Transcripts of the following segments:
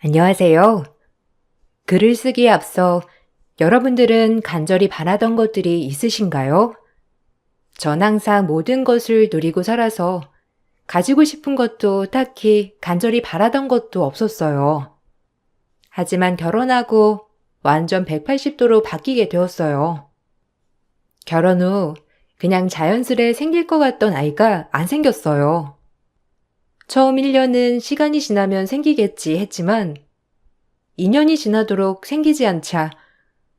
안녕하세요. 글을 쓰기에 앞서 여러분들은 간절히 바라던 것들이 있으신가요? 전 항상 모든 것을 누리고 살아서 가지고 싶은 것도 딱히 간절히 바라던 것도 없었어요. 하지만 결혼하고 완전 180도로 바뀌게 되었어요. 결혼 후 그냥 자연스레 생길 것 같던 아이가 안 생겼어요. 처음 1년은 시간이 지나면 생기겠지 했지만 2년이 지나도록 생기지 않자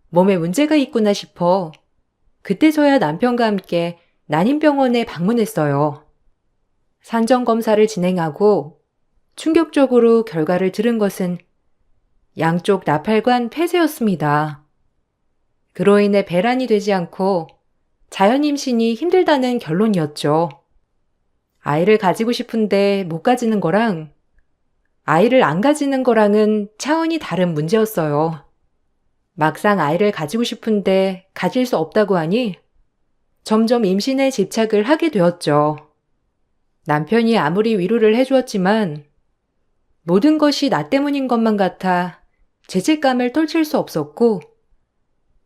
몸에 문제가 있구나 싶어 그때서야 남편과 함께 난임병원에 방문했어요. 산정검사를 진행하고 충격적으로 결과를 들은 것은 양쪽 나팔관 폐쇄였습니다. 그로 인해 배란이 되지 않고 자연 임신이 힘들다는 결론이었죠. 아이를 가지고 싶은데 못 가지는 거랑 아이를 안 가지는 거랑은 차원이 다른 문제였어요. 막상 아이를 가지고 싶은데 가질 수 없다고 하니 점점 임신에 집착을 하게 되었죠. 남편이 아무리 위로를 해주었지만 모든 것이 나 때문인 것만 같아 죄책감을 떨칠 수 없었고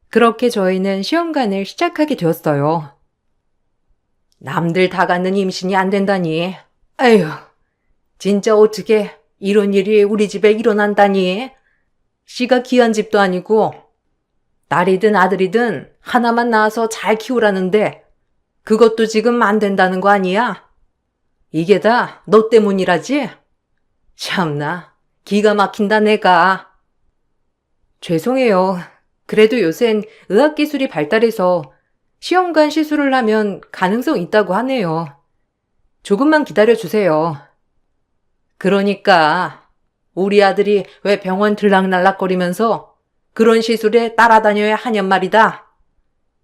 그렇게 저희는 시험관을 시작하게 되었어요. 남들 다 갖는 임신이 안 된다니. 에휴, 진짜 어떻게 이런 일이 우리 집에 일어난다니. 씨가 귀한 집도 아니고 딸이든 아들이든 하나만 낳아서 잘 키우라는데 그것도 지금 안 된다는 거 아니야? 이게 다 너 때문이라지? 참나, 기가 막힌다 내가. 죄송해요. 그래도 요샌 의학기술이 발달해서 시험관 시술을 하면 가능성 있다고 하네요. 조금만 기다려주세요. 그러니까 우리 아들이 왜 병원 들락날락거리면서 그런 시술에 따라다녀야 하냔 말이다.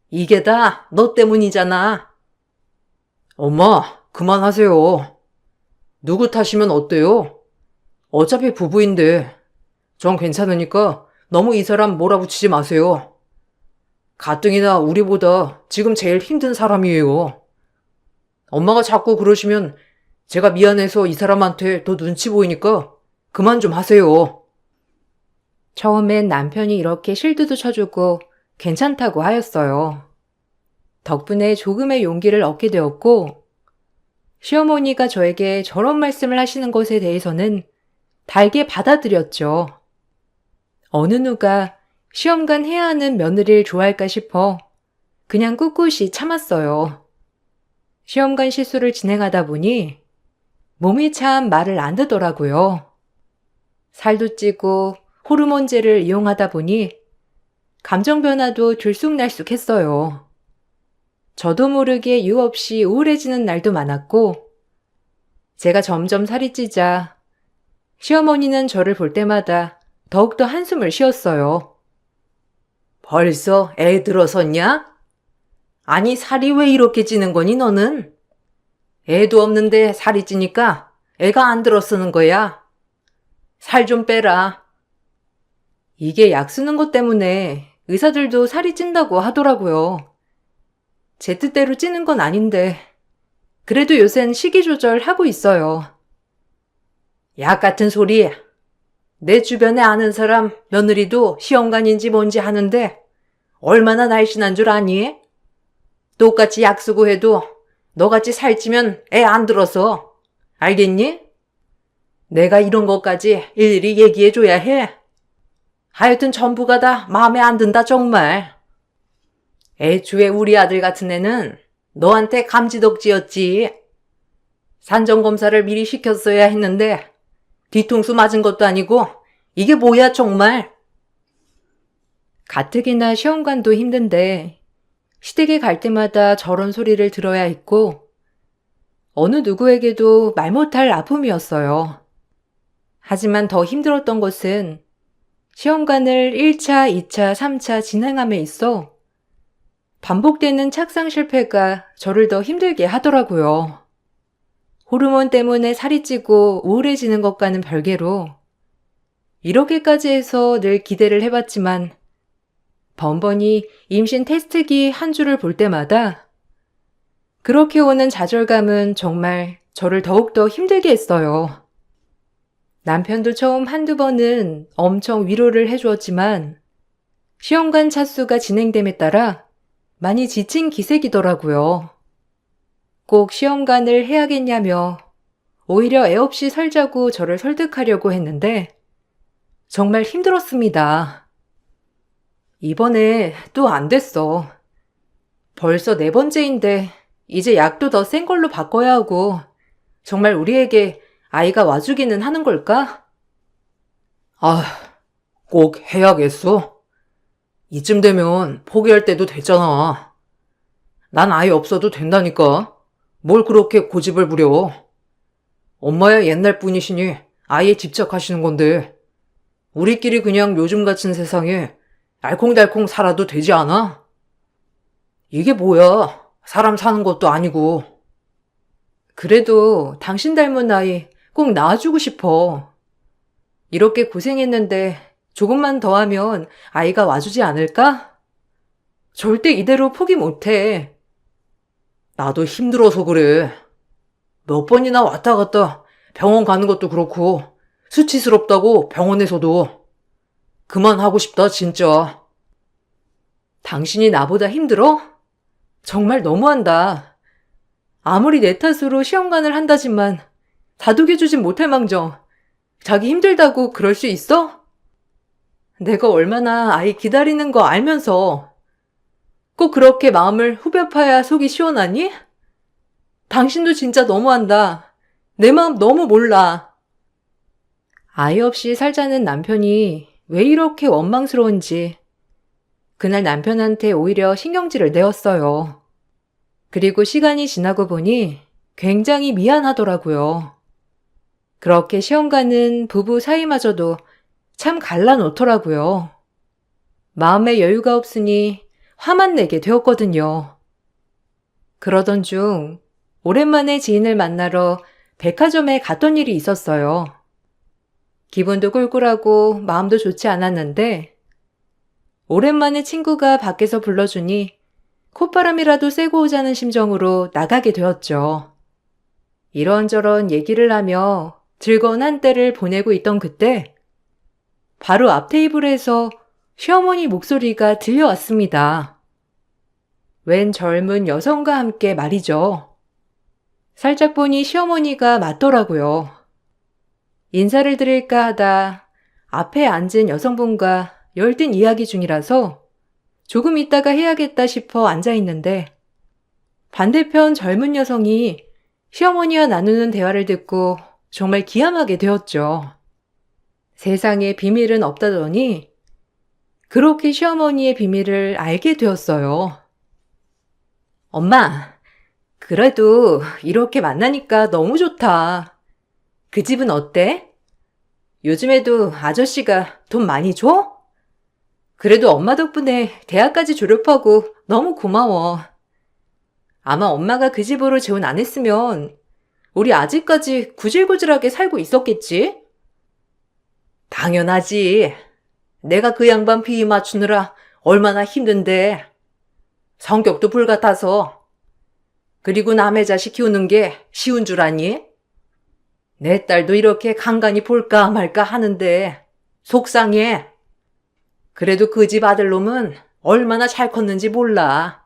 이게 다 너 때문이잖아. 엄마, 그만하세요. 누구 탓이면 어때요? 어차피 부부인데 전 괜찮으니까 너무 이 사람 몰아붙이지 마세요. 가뜩이나 우리보다 지금 제일 힘든 사람이에요. 엄마가 자꾸 그러시면 제가 미안해서 이 사람한테 더 눈치 보이니까 그만 좀 하세요. 처음엔 남편이 이렇게 실드도 쳐주고 괜찮다고 하였어요. 덕분에 조금의 용기를 얻게 되었고 시어머니가 저에게 저런 말씀을 하시는 것에 대해서는 달게 받아들였죠. 어느 누가 시험관 해야 하는 며느리를 좋아할까 싶어 그냥 꿋꿋이 참았어요. 시험관 시술을 진행하다 보니 몸이 참 말을 안 듣더라고요. 살도 찌고 호르몬제를 이용하다 보니 감정 변화도 들쑥날쑥했어요. 저도 모르게 이유 없이 우울해지는 날도 많았고 제가 점점 살이 찌자 시어머니는 저를 볼 때마다 더욱더 한숨을 쉬었어요. 벌써 애 들어섰냐? 아니 살이 왜 이렇게 찌는 거니 너는? 애도 없는데 살이 찌니까 애가 안 들어서는 거야. 살 좀 빼라. 이게 약 쓰는 것 때문에 의사들도 살이 찐다고 하더라고요. 제 뜻대로 찌는 건 아닌데 그래도 요샌 식이 조절하고 있어요. 약 같은 소리. 내 주변에 아는 사람 며느리도 시험관인지 뭔지 하는데 얼마나 날씬한 줄 아니? 똑같이 약 쓰고 해도 너같이 살찌면 애 안 들어서. 알겠니? 내가 이런 것까지 일일이 얘기해줘야 해. 하여튼 전부가 다 마음에 안 든다 정말. 애초에 우리 아들 같은 애는 너한테 감지덕지였지. 산정검사를 미리 시켰어야 했는데 뒤통수 맞은 것도 아니고 이게 뭐야 정말. 가뜩이나 시험관도 힘든데 시댁에 갈 때마다 저런 소리를 들어야 했고 어느 누구에게도 말 못할 아픔이었어요. 하지만 더 힘들었던 것은 시험관을 1차, 2차, 3차 진행함에 있어 반복되는 착상 실패가 저를 더 힘들게 하더라고요. 호르몬 때문에 살이 찌고 우울해지는 것과는 별개로 이렇게까지 해서 늘 기대를 해봤지만 번번이 임신 테스트기 한 줄을 볼 때마다 그렇게 오는 좌절감은 정말 저를 더욱더 힘들게 했어요. 남편도 처음 한두 번은 엄청 위로를 해주었지만 시험관 차수가 진행됨에 따라 많이 지친 기색이더라고요. 꼭 시험관을 해야겠냐며 오히려 애 없이 살자고 저를 설득하려고 했는데 정말 힘들었습니다. 이번에 또 안 됐어. 벌써 4번째인데 이제 약도 더 센 걸로 바꿔야 하고 정말 우리에게 아이가 와주기는 하는 걸까? 아, 꼭 해야겠어? 이쯤 되면 포기할 때도 됐잖아. 난 아이 없어도 된다니까. 뭘 그렇게 고집을 부려. 엄마야 옛날 분이시니 아이에 집착하시는 건데 우리끼리 그냥 요즘 같은 세상에 알콩달콩 살아도 되지 않아? 이게 뭐야? 사람 사는 것도 아니고. 그래도 당신 닮은 아이 꼭 낳아주고 싶어. 이렇게 고생했는데 조금만 더 하면 아이가 와주지 않을까? 절대 이대로 포기 못해. 나도 힘들어서 그래. 몇 번이나 왔다 갔다 병원 가는 것도 그렇고 수치스럽다고 병원에서도. 그만하고 싶다 진짜. 당신이 나보다 힘들어? 정말 너무한다. 아무리 내 탓으로 시험관을 한다지만 다독여주진 못할 망정 자기 힘들다고 그럴 수 있어? 내가 얼마나 아이 기다리는 거 알면서 꼭 그렇게 마음을 후벼 파야 속이 시원하니? 당신도 진짜 너무한다. 내 마음 너무 몰라. 아이 없이 살자는 남편이 왜 이렇게 원망스러운지 그날 남편한테 오히려 신경질을 내었어요. 그리고 시간이 지나고 보니 굉장히 미안하더라고요. 그렇게 시험가는 부부 사이마저도 참 갈라놓더라고요. 마음에 여유가 없으니 화만 내게 되었거든요. 그러던 중 오랜만에 지인을 만나러 백화점에 갔던 일이 있었어요. 기분도 꿀꿀하고 마음도 좋지 않았는데 오랜만에 친구가 밖에서 불러주니 콧바람이라도 쐬고 오자는 심정으로 나가게 되었죠. 이런저런 얘기를 하며 즐거운 한때를 보내고 있던 그때 바로 앞 테이블에서 시어머니 목소리가 들려왔습니다. 웬 젊은 여성과 함께 말이죠. 살짝 보니 시어머니가 맞더라고요. 인사를 드릴까 하다 앞에 앉은 여성분과 열띤 이야기 중이라서 조금 있다가 해야겠다 싶어 앉아있는데 반대편 젊은 여성이 시어머니와 나누는 대화를 듣고 정말 기함하게 되었죠. 세상에 비밀은 없다더니 그렇게 시어머니의 비밀을 알게 되었어요. 엄마, 그래도 이렇게 만나니까 너무 좋다. 그 집은 어때? 요즘에도 아저씨가 돈 많이 줘? 그래도 엄마 덕분에 대학까지 졸업하고 너무 고마워. 아마 엄마가 그 집으로 재혼 안 했으면 우리 아직까지 구질구질하게 살고 있었겠지? 당연하지. 내가 그 양반 비위 맞추느라 얼마나 힘든데. 성격도 불같아서. 그리고 남의 자식 키우는 게 쉬운 줄 아니? 내 딸도 이렇게 간간히 볼까 말까 하는데 속상해. 그래도 그 집 아들놈은 얼마나 잘 컸는지 몰라.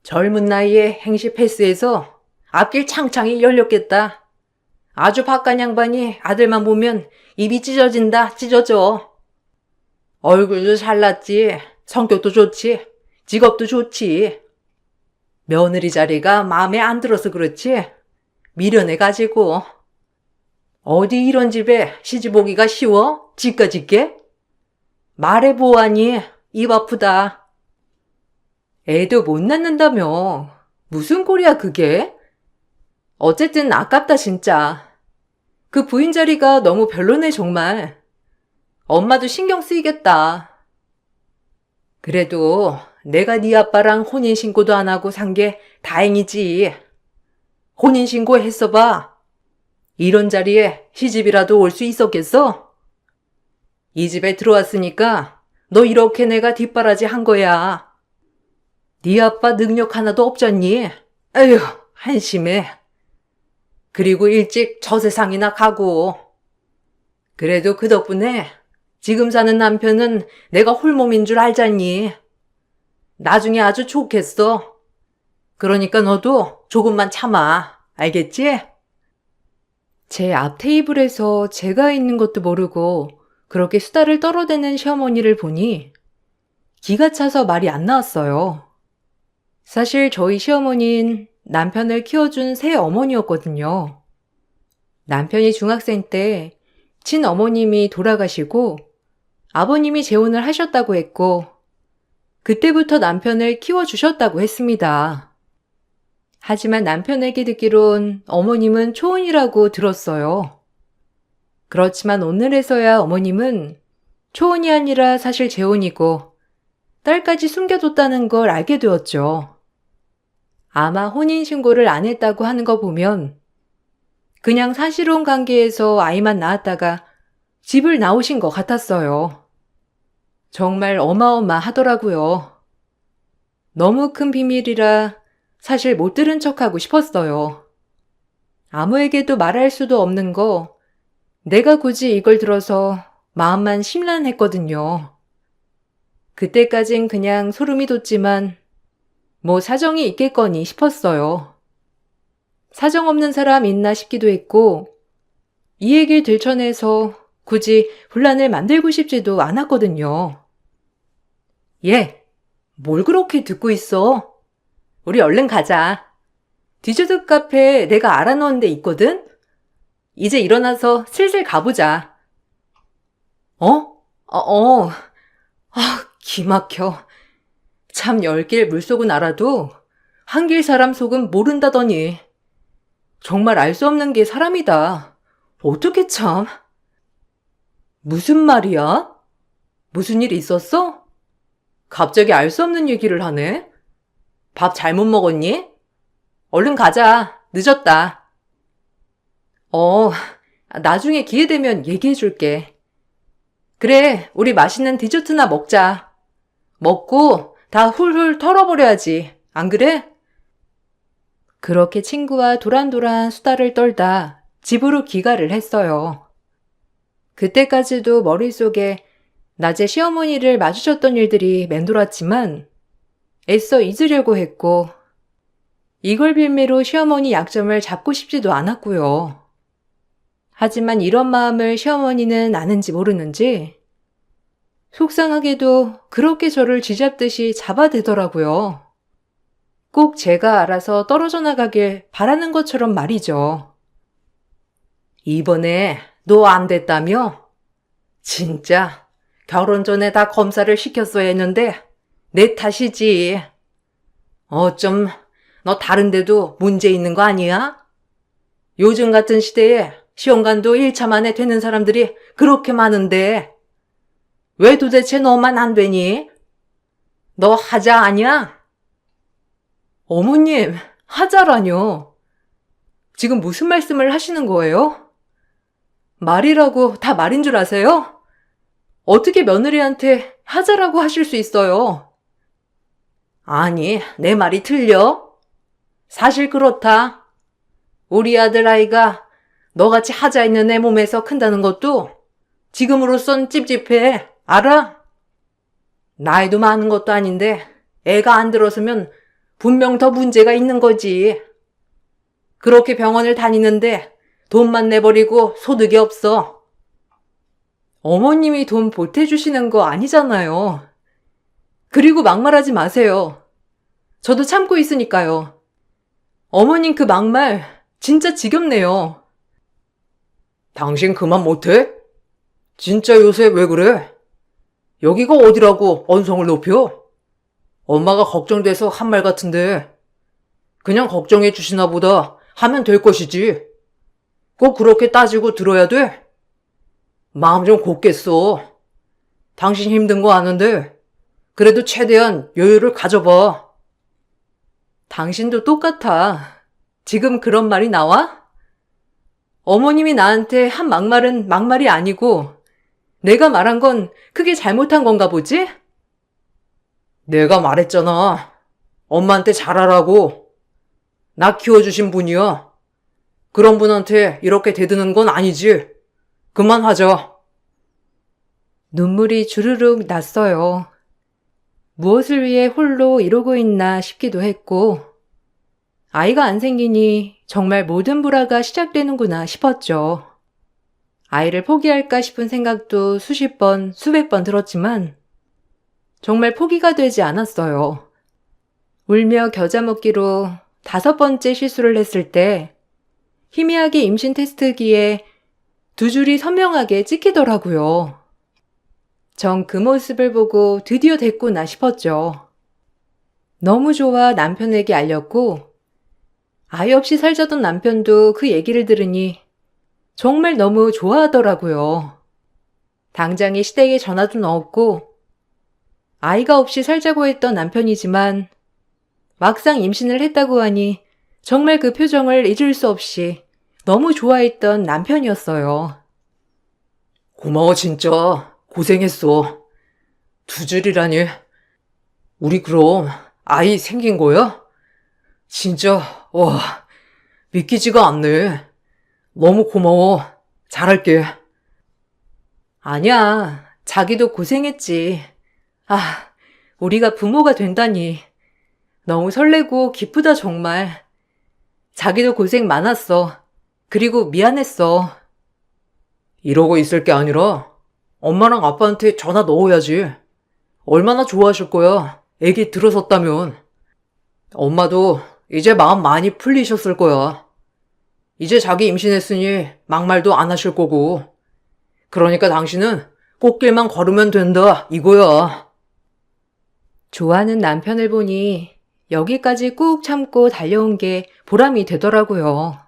젊은 나이에 행시 패스해서 앞길 창창이 열렸겠다. 아주 바깥 양반이 아들만 보면 입이 찢어진다 찢어져. 얼굴도 잘났지, 성격도 좋지, 직업도 좋지. 며느리 자리가 마음에 안 들어서 그렇지 미련해가지고. 어디 이런 집에 시집 오기가 쉬워? 집가 짓게? 말해보아니 입 아프다. 애도 못 낳는다며. 무슨 꼴이야 그게? 어쨌든 아깝다 진짜. 그 부인 자리가 너무 별로네 정말. 엄마도 신경 쓰이겠다. 그래도 내가 네 아빠랑 혼인신고도 안 하고 산 게 다행이지. 혼인신고 했어봐. 이런 자리에 시집이라도 올 수 있었겠어? 이 집에 들어왔으니까 너 이렇게 내가 뒷바라지 한 거야. 네 아빠 능력 하나도 없잖니? 에휴, 한심해. 그리고 일찍 저 세상이나 가고. 그래도 그 덕분에 지금 사는 남편은 내가 홀몸인 줄 알잖니. 나중에 아주 좋겠어. 그러니까 너도 조금만 참아. 알겠지? 제 앞 테이블에서 제가 있는 것도 모르고 그렇게 수다를 떨어대는 시어머니를 보니 기가 차서 말이 안 나왔어요. 사실 저희 시어머니는 남편을 키워준 새 어머니였거든요. 남편이 중학생 때 친어머님이 돌아가시고 아버님이 재혼을 하셨다고 했고 그때부터 남편을 키워주셨다고 했습니다. 하지만 남편에게 듣기론 어머님은 초혼이라고 들었어요. 그렇지만 오늘에서야 어머님은 초혼이 아니라 사실 재혼이고 딸까지 숨겨뒀다는 걸 알게 되었죠. 아마 혼인신고를 안 했다고 하는 거 보면 그냥 사실혼 관계에서 아이만 낳았다가 집을 나오신 것 같았어요. 정말 어마어마하더라고요. 너무 큰 비밀이라 사실 못 들은 척하고 싶었어요. 아무에게도 말할 수도 없는 거 내가 굳이 이걸 들어서 마음만 심란했거든요. 그때까진 그냥 소름이 돋지만 뭐 사정이 있겠거니 싶었어요. 사정 없는 사람 있나 싶기도 했고 이 얘기를 들춰내서 굳이 분란을 만들고 싶지도 않았거든요. 얘, 뭘 그렇게 듣고 있어? 우리 얼른 가자. 디저트 카페 내가 알아놓은 데 있거든? 이제 일어나서 슬슬 가보자. 기막혀. 참 10길 물속은 알아도 한길 사람 속은 모른다더니. 정말 알 수 없는 게 사람이다. 어떻게 참. 무슨 말이야? 무슨 일 있었어? 갑자기 알 수 없는 얘기를 하네. 밥 잘못 먹었니? 얼른 가자. 늦었다. 나중에 기회 되면 얘기해 줄게. 그래, 우리 맛있는 디저트나 먹자. 먹고 다 훌훌 털어버려야지. 안 그래? 그렇게 친구와 도란도란 수다를 떨다 집으로 귀가를 했어요. 그때까지도 머릿속에 낮에 시어머니를 마주쳤던 일들이 맴돌았지만 애써 잊으려고 했고 이걸 빌미로 시어머니 약점을 잡고 싶지도 않았고요. 하지만 이런 마음을 시어머니는 아는지 모르는지 속상하게도 그렇게 저를 쥐잡듯이 잡아대더라고요. 꼭 제가 알아서 떨어져 나가길 바라는 것처럼 말이죠. 이번에 너 안 됐다며? 진짜 결혼 전에 다 검사를 시켰어야 했는데 내 탓이지. 어쩜 너 다른 데도 문제 있는 거 아니야? 요즘 같은 시대에 시험관도 1차 만에 되는 사람들이 그렇게 많은데 왜 도대체 너만 안 되니? 너 하자 아니야? 어머님, 하자라뇨. 지금 무슨 말씀을 하시는 거예요? 말이라고 다 말인 줄 아세요? 어떻게 며느리한테 하자라고 하실 수 있어요? 아니, 내 말이 틀려? 사실 그렇다. 우리 아들 아이가 너같이 하자 있는 애 몸에서 큰다는 것도 지금으로선 찝찝해. 알아? 나이도 많은 것도 아닌데 애가 안 들어서면 분명 더 문제가 있는 거지. 그렇게 병원을 다니는데 돈만 내버리고 소득이 없어. 어머님이 돈 보태주시는 거 아니잖아요. 그리고 막말하지 마세요. 저도 참고 있으니까요. 어머님 그 막말 진짜 지겹네요. 당신 그만 못해? 진짜 요새 왜 그래? 여기가 어디라고 언성을 높여? 엄마가 걱정돼서 한 말 같은데 그냥 걱정해 주시나 보다 하면 될 것이지. 꼭 그렇게 따지고 들어야 돼? 마음 좀 곱겠어. 당신 힘든 거 아는데 그래도 최대한 여유를 가져봐. 당신도 똑같아. 지금 그런 말이 나와? 어머님이 나한테 한 막말은 막말이 아니고 내가 말한 건 크게 잘못한 건가 보지? 내가 말했잖아. 엄마한테 잘하라고. 나 키워주신 분이야. 그런 분한테 이렇게 대드는 건 아니지. 그만하자. 눈물이 주르륵 났어요. 무엇을 위해 홀로 이러고 있나 싶기도 했고, 아이가 안 생기니 정말 모든 불화가 시작되는구나 싶었죠. 아이를 포기할까 싶은 생각도 수십 번, 수백 번 들었지만 정말 포기가 되지 않았어요. 울며 겨자 먹기로 5번째 실수를 했을 때 희미하게 임신 테스트기에 2줄이 선명하게 찍히더라고요. 전 그 모습을 보고 드디어 됐구나 싶었죠. 너무 좋아 남편에게 알렸고, 아이 없이 살자던 남편도 그 얘기를 들으니 정말 너무 좋아하더라고요. 당장에 시댁에 전화도 넣었고, 아이가 없이 살자고 했던 남편이지만 막상 임신을 했다고 하니 정말 그 표정을 잊을 수 없이 너무 좋아했던 남편이었어요. 고마워 진짜. 고생했어. 2줄이라니. 우리 그럼 아이 생긴 거야? 진짜 와 믿기지가 않네. 너무 고마워. 잘할게. 아니야. 자기도 고생했지. 아, 우리가 부모가 된다니. 너무 설레고 기쁘다 정말. 자기도 고생 많았어. 그리고 미안했어. 이러고 있을 게 아니라 엄마랑 아빠한테 전화 넣어야지. 얼마나 좋아하실 거야. 애기 들어섰다면. 엄마도 이제 마음 많이 풀리셨을 거야. 이제 자기 임신했으니 막말도 안 하실 거고. 그러니까 당신은 꽃길만 걸으면 된다 이거야. 좋아하는 남편을 보니 여기까지 꾹 참고 달려온 게 보람이 되더라고요.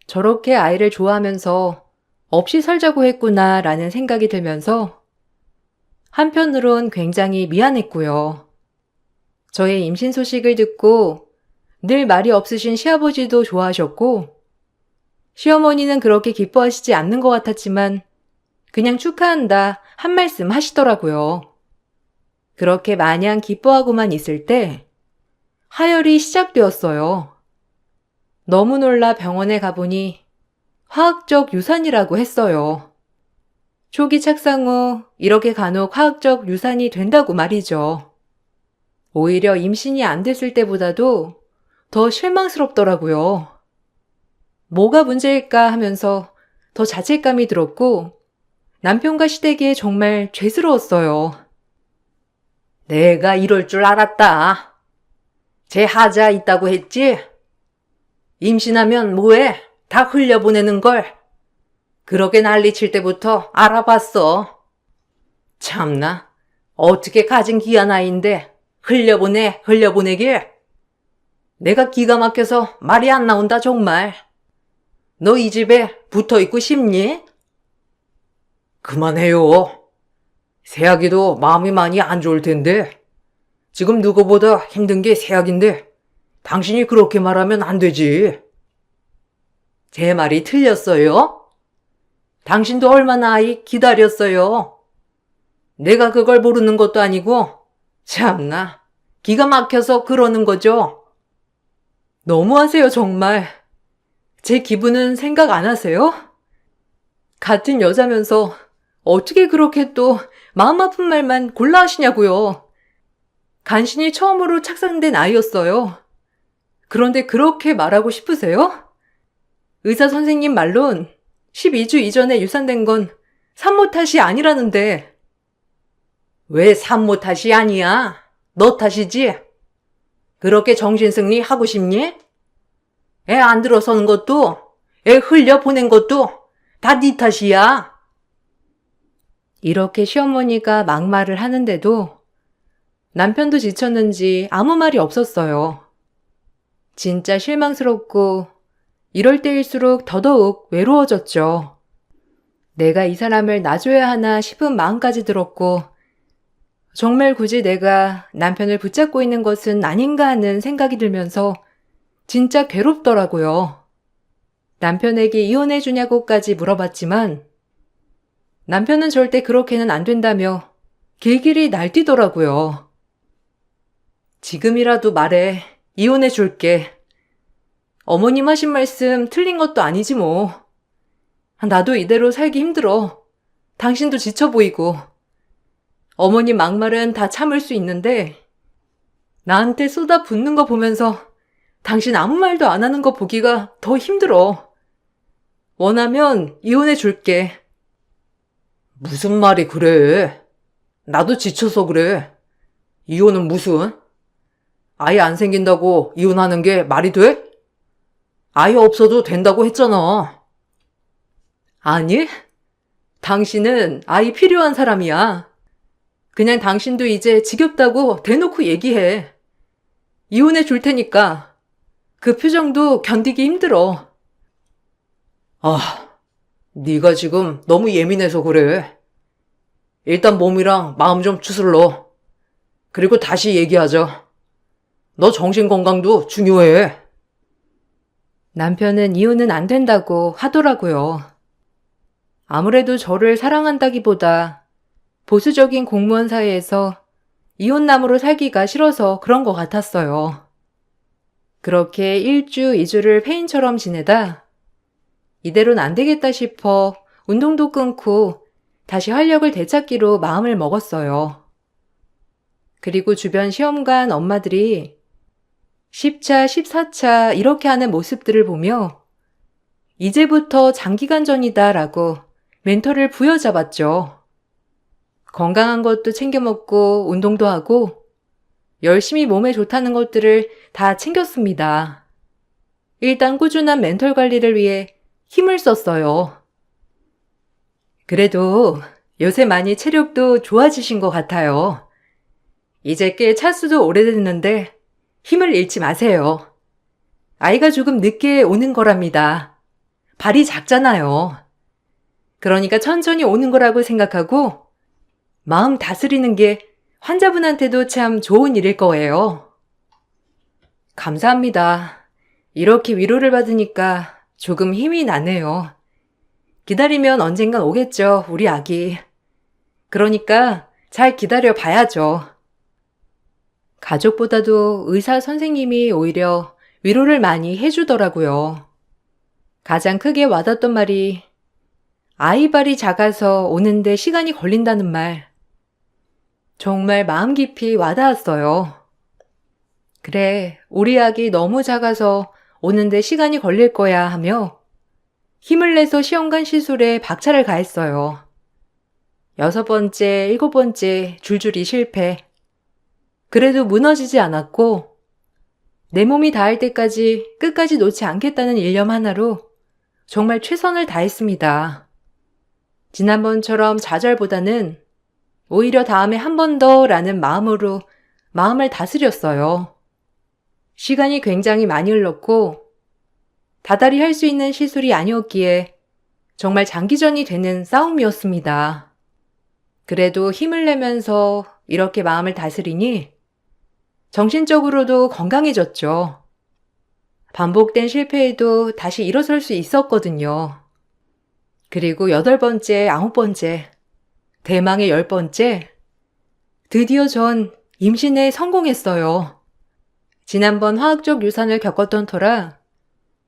저렇게 아이를 좋아하면서 없이 살자고 했구나 라는 생각이 들면서 한편으론 굉장히 미안했고요. 저의 임신 소식을 듣고 늘 말이 없으신 시아버지도 좋아하셨고, 시어머니는 그렇게 기뻐하시지 않는 것 같았지만 그냥 축하한다 한 말씀 하시더라고요. 그렇게 마냥 기뻐하고만 있을 때 하혈이 시작되었어요. 너무 놀라 병원에 가보니 화학적 유산이라고 했어요. 초기 착상 후 이렇게 간혹 화학적 유산이 된다고 말이죠. 오히려 임신이 안 됐을 때보다도 더 실망스럽더라고요. 뭐가 문제일까 하면서 더 자책감이 들었고 남편과 시댁에 정말 죄스러웠어요. 내가 이럴 줄 알았다. 제 하자 있다고 했지? 임신하면 뭐해? 다 흘려보내는 걸. 그렇게 난리칠 때부터 알아봤어. 참나, 어떻게 가진 귀한 아이인데 흘려보내길. 내가 기가 막혀서 말이 안 나온다 정말. 너 이 집에 붙어있고 싶니? 그만해요. 새아기도 마음이 많이 안 좋을 텐데. 지금 누구보다 힘든 게 새아기인데 당신이 그렇게 말하면 안 되지. 제 말이 틀렸어요? 당신도 얼마나 아이 기다렸어요. 내가 그걸 모르는 것도 아니고 참나 기가 막혀서 그러는 거죠. 너무하세요 정말. 제 기분은 생각 안 하세요? 같은 여자면서 어떻게 그렇게 또 마음 아픈 말만 골라 하시냐고요. 간신히 처음으로 착상된 아이였어요. 그런데 그렇게 말하고 싶으세요? 의사 선생님 말론 12주 이전에 유산된 건 산모 탓이 아니라는데. 왜 산모 탓이 아니야? 너 탓이지? 그렇게 정신승리 하고 싶니? 애 안 들어서는 것도, 애 흘려보낸 것도 다 네 탓이야. 이렇게 시어머니가 막말을 하는데도 남편도 지쳤는지 아무 말이 없었어요. 진짜 실망스럽고 이럴 때일수록 더더욱 외로워졌죠. 내가 이 사람을 놔줘야 하나 싶은 마음까지 들었고, 정말 굳이 내가 남편을 붙잡고 있는 것은 아닌가 하는 생각이 들면서 진짜 괴롭더라고요. 남편에게 이혼해 주냐고까지 물어봤지만 남편은 절대 그렇게는 안 된다며 길길이 날뛰더라고요. 지금이라도 말해. 이혼해 줄게. 어머님 하신 말씀 틀린 것도 아니지 뭐. 나도 이대로 살기 힘들어. 당신도 지쳐 보이고. 어머니 막말은 다 참을 수 있는데 나한테 쏟아붓는 거 보면서 당신 아무 말도 안 하는 거 보기가 더 힘들어. 원하면 이혼해 줄게. 무슨 말이 그래? 나도 지쳐서 그래. 이혼은 무슨? 아예 안 생긴다고 이혼하는 게 말이 돼? 아예 없어도 된다고 했잖아. 아니, 당신은 아이 필요한 사람이야. 그냥 당신도 이제 지겹다고 대놓고 얘기해. 이혼해 줄 테니까. 그 표정도 견디기 힘들어. 아, 네가 지금 너무 예민해서 그래. 일단 몸이랑 마음 좀 추슬러. 그리고 다시 얘기하자. 너 정신 건강도 중요해. 남편은 이혼은 안 된다고 하더라고요. 아무래도 저를 사랑한다기보다 보수적인 공무원 사회에서 이혼남으로 살기가 싫어서 그런 것 같았어요. 그렇게 1주, 2주를 폐인처럼 지내다 이대로는 안 되겠다 싶어 운동도 끊고 다시 활력을 되찾기로 마음을 먹었어요. 그리고 주변 시험관 엄마들이 10차, 14차 이렇게 하는 모습들을 보며 이제부터 장기간전이다라고 멘토를 부여잡았죠. 건강한 것도 챙겨 먹고 운동도 하고 열심히 몸에 좋다는 것들을 다 챙겼습니다. 일단 꾸준한 멘탈 관리를 위해 힘을 썼어요. 그래도 요새 많이 체력도 좋아지신 것 같아요. 이제 꽤 차수도 오래됐는데 힘을 잃지 마세요. 아이가 조금 늦게 오는 거랍니다. 발이 작잖아요. 그러니까 천천히 오는 거라고 생각하고 마음 다스리는 게 환자분한테도 참 좋은 일일 거예요. 감사합니다. 이렇게 위로를 받으니까 조금 힘이 나네요. 기다리면 언젠간 오겠죠, 우리 아기. 그러니까 잘 기다려 봐야죠. 가족보다도 의사 선생님이 오히려 위로를 많이 해주더라고요. 가장 크게 와닿았던 말이 아이 발이 작아서 오는데 시간이 걸린다는 말. 정말 마음 깊이 와닿았어요. 그래, 우리 아기 너무 작아서 오는데 시간이 걸릴 거야 하며 힘을 내서 시험관 시술에 박차를 가했어요. 6번째, 7번째 줄줄이 실패. 그래도 무너지지 않았고 내 몸이 닿을 때까지 끝까지 놓지 않겠다는 일념 하나로 정말 최선을 다했습니다. 지난번처럼 좌절보다는 오히려 다음에 한 번 더라는 마음으로 마음을 다스렸어요. 시간이 굉장히 많이 흘렀고 다달이 할 수 있는 시술이 아니었기에 정말 장기전이 되는 싸움이었습니다. 그래도 힘을 내면서 이렇게 마음을 다스리니 정신적으로도 건강해졌죠. 반복된 실패에도 다시 일어설 수 있었거든요. 그리고 8번째, 9번째, 대망의 10번째, 드디어 전 임신에 성공했어요. 지난번 화학적 유산을 겪었던 터라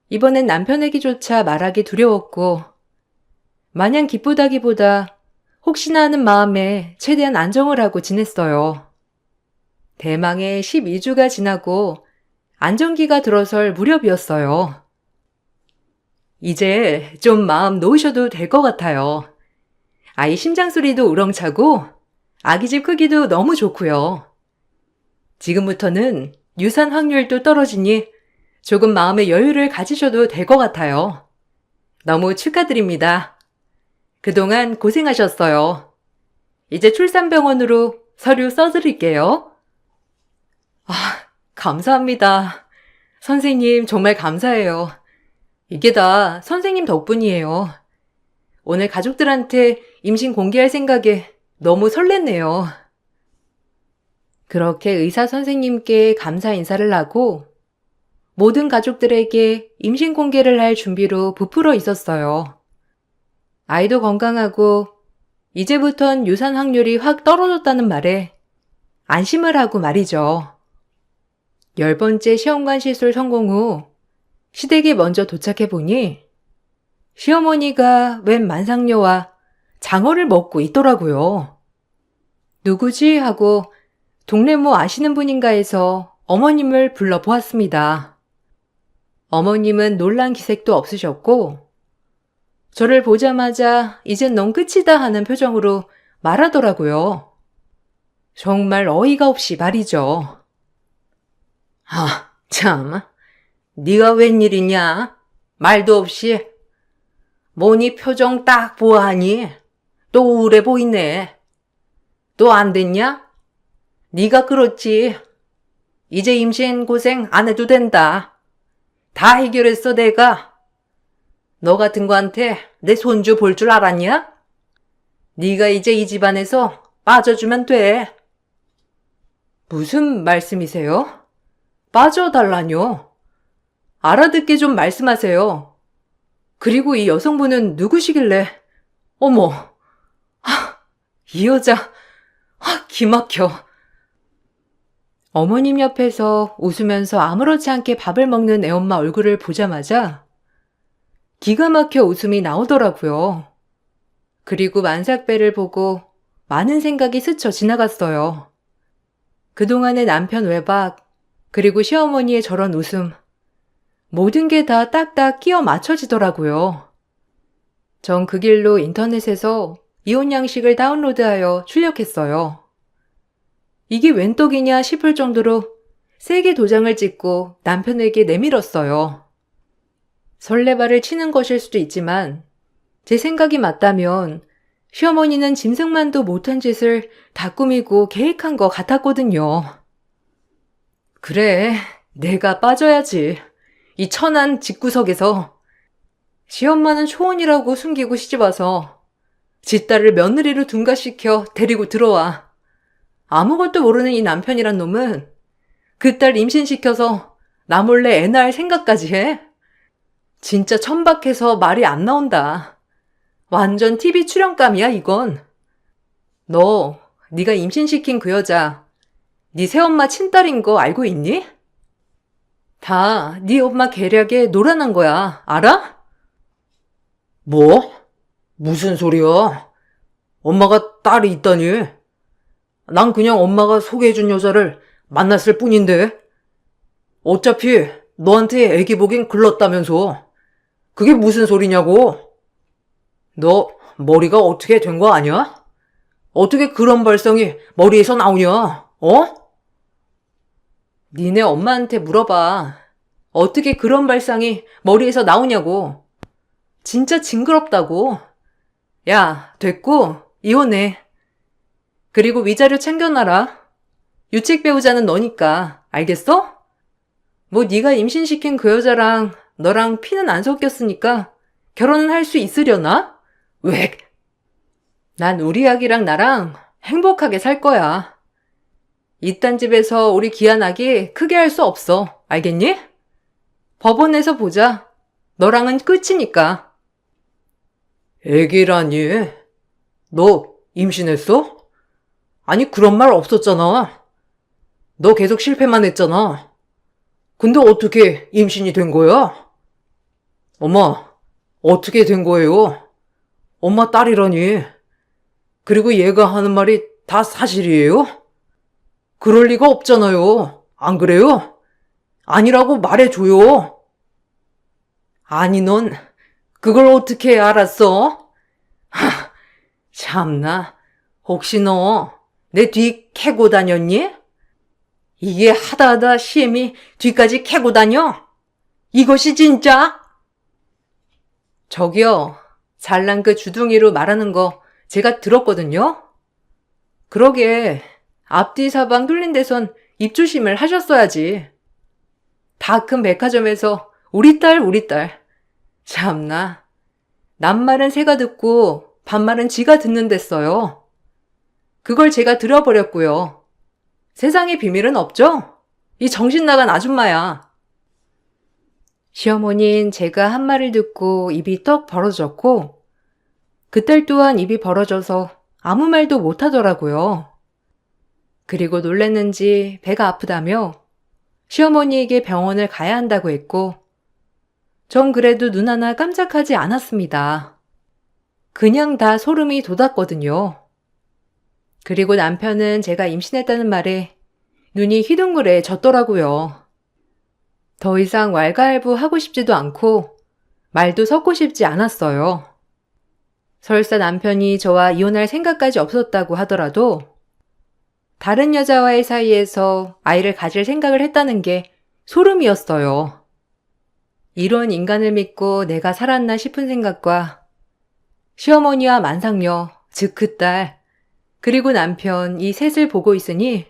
이번엔 남편에게조차 말하기 두려웠고 마냥 기쁘다기보다 혹시나 하는 마음에 최대한 안정을 하고 지냈어요. 대망의 12주가 지나고 안정기가 들어설 무렵이었어요. 이제 좀 마음 놓으셔도 될 것 같아요. 아이 심장 소리도 우렁차고 아기 집 크기도 너무 좋고요. 지금부터는 유산 확률도 떨어지니 조금 마음의 여유를 가지셔도 될 것 같아요. 너무 축하드립니다. 그동안 고생하셨어요. 이제 출산병원으로 서류 써드릴게요. 아, 감사합니다. 선생님 정말 감사해요. 이게 다 선생님 덕분이에요. 오늘 가족들한테 임신 공개할 생각에 너무 설렜네요. 그렇게 의사 선생님께 감사 인사를 하고 모든 가족들에게 임신 공개를 할 준비로 부풀어 있었어요. 아이도 건강하고 이제부턴 유산 확률이 확 떨어졌다는 말에 안심을 하고 말이죠. 10번째 시험관 시술 성공 후 시댁에 먼저 도착해보니 시어머니가 웬 만상녀와 장어를 먹고 있더라고요. 누구지? 하고 동네 뭐 아시는 분인가 해서 어머님을 불러보았습니다. 어머님은 놀란 기색도 없으셨고 저를 보자마자 이젠 넌 끝이다 하는 표정으로 말하더라고요. 정말 어이가 없이 말이죠. 아, 참. 네가 웬일이냐? 말도 없이. 뭐니 표정 딱 보아하니? 또 우울해 보이네. 또 안 됐냐? 네가 그렇지. 이제 임신 고생 안 해도 된다. 다 해결했어 내가. 너 같은 거한테 내 손주 볼 줄 알았냐? 네가 이제 이 집안에서 빠져주면 돼. 무슨 말씀이세요? 빠져달라뇨. 알아듣게 좀 말씀하세요. 그리고 이 여성분은 누구시길래? 어머, 이 여자, 기막혀. 어머님 옆에서 웃으면서 아무렇지 않게 밥을 먹는 애엄마 얼굴을 보자마자 기가 막혀 웃음이 나오더라고요. 그리고 만삭배를 보고 많은 생각이 스쳐 지나갔어요. 그동안의 남편 외박, 그리고 시어머니의 저런 웃음, 모든 게 다 딱딱 끼어 맞춰지더라고요. 전 그 길로 인터넷에서 이혼 양식을 다운로드하여 출력했어요. 이게 웬 떡이냐 싶을 정도로 세게 도장을 찍고 남편에게 내밀었어요. 설레발을 치는 것일 수도 있지만 제 생각이 맞다면 시어머니는 짐승만도 못한 짓을 다 꾸미고 계획한 것 같았거든요. 그래, 내가 빠져야지. 이 천한 집구석에서. 시엄마는 초혼이라고 숨기고 시집와서 지 딸을 며느리로 둔갑시켜 데리고 들어와. 아무것도 모르는 이 남편이란 놈은 그 딸 임신시켜서 나 몰래 애 낳을 생각까지 해. 진짜 천박해서 말이 안 나온다. 완전 TV 출연감이야 이건. 너, 네가 임신시킨 그 여자 네 새엄마 친딸인 거 알고 있니? 다 네 엄마 계략에 노란한 거야. 알아? 뭐? 무슨 소리야? 엄마가 딸이 있다니? 난 그냥 엄마가 소개해준 여자를 만났을 뿐인데. 어차피 너한테 애기 보긴 글렀다면서. 그게 무슨 소리냐고. 너 머리가 어떻게 된 거 아니야? 어떻게 그런 발성이 머리에서 나오냐? 어? 니네 엄마한테 물어봐. 어떻게 그런 발상이 머리에서 나오냐고. 진짜 징그럽다고. 야, 됐고 이혼해. 그리고 위자료 챙겨놔라. 유책 배우자는 너니까. 알겠어? 뭐 네가 임신시킨 그 여자랑 너랑 피는 안 섞였으니까 결혼은 할 수 있으려나? 왜? 난 우리 아기랑 나랑 행복하게 살 거야. 이딴 집에서 우리 귀한 아기 크게 할 수 없어. 알겠니? 법원에서 보자. 너랑은 끝이니까. 애기라니? 너 임신했어? 아니 그런 말 없었잖아. 너 계속 실패만 했잖아. 근데 어떻게 임신이 된 거야? 엄마, 어떻게 된 거예요? 엄마 딸이라니. 그리고 얘가 하는 말이 다 사실이에요? 그럴 리가 없잖아요. 안 그래요? 아니라고 말해줘요. 아니 넌 그걸 어떻게 알았어? 참나. 혹시 너 내 뒤 캐고 다녔니? 이게 하다하다 시엠이 뒤까지 캐고 다녀? 이것이 진짜? 저기요. 잘난 그 주둥이로 말하는 거 제가 들었거든요. 그러게 앞뒤 사방 뚫린 데선 입조심을 하셨어야지. 다 큰 백화점에서 우리 딸. 참나. 남말은 새가 듣고 반말은 지가 듣는 데써요. 그걸 제가 들어버렸고요. 세상에 비밀은 없죠? 이 정신 나간 아줌마야. 시어머니는 제가 한 말을 듣고 입이 떡 벌어졌고 그 딸 또한 입이 벌어져서 아무 말도 못하더라고요. 그리고 놀랬는지 배가 아프다며 시어머니에게 병원을 가야 한다고 했고 전 그래도 눈 하나 깜짝하지 않았습니다. 그냥 다 소름이 돋았거든요. 그리고 남편은 제가 임신했다는 말에 눈이 휘둥그레졌더라고요. 더 이상 왈가왈부하고 싶지도 않고 말도 섞고 싶지 않았어요. 설사 남편이 저와 이혼할 생각까지 없었다고 하더라도 다른 여자와의 사이에서 아이를 가질 생각을 했다는 게 소름이었어요. 이런 인간을 믿고 내가 살았나 싶은 생각과 시어머니와 만삭녀, 즉 그 딸, 그리고 남편 이 셋을 보고 있으니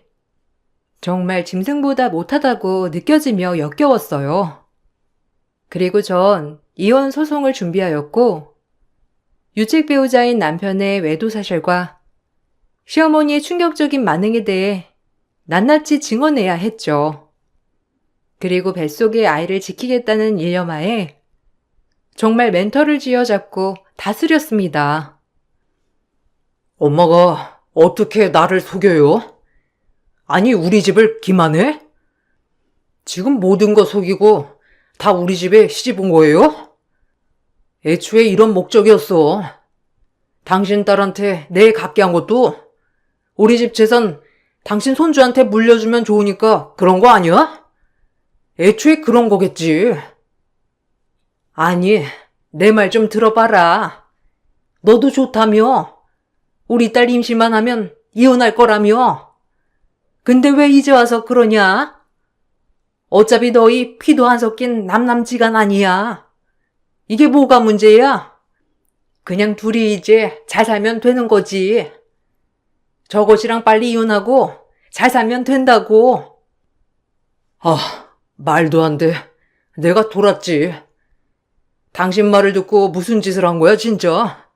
정말 짐승보다 못하다고 느껴지며 역겨웠어요. 그리고 전 이혼 소송을 준비하였고 유책 배우자인 남편의 외도 사실과 시어머니의 충격적인 반응에 대해 낱낱이 증언해야 했죠. 그리고 뱃속의 아이를 지키겠다는 일념하에 정말 멘털을 쥐어잡고 다스렸습니다. 엄마가 어떻게 나를 속여요? 아니, 우리 집을 기만해? 지금 모든 거 속이고 다 우리 집에 시집 온 거예요? 애초에 이런 목적이었어. 당신 딸한테 내 갖게 한 것도 우리 집 재산 당신 손주한테 물려주면 좋으니까 그런 거 아니야? 애초에 그런 거겠지. 아니, 내 말 좀 들어봐라. 너도 좋다며. 우리 딸 임신만 하면 이혼할 거라며. 근데 왜 이제 와서 그러냐? 어차피 너희 피도 안 섞인 남남지간 아니야. 이게 뭐가 문제야? 그냥 둘이 이제 잘 살면 되는 거지. 저것이랑 빨리 이혼하고 잘 살면 된다고. 아, 말도 안 돼. 내가 돌았지. 당신 말을 듣고 무슨 짓을 한 거야, 진짜?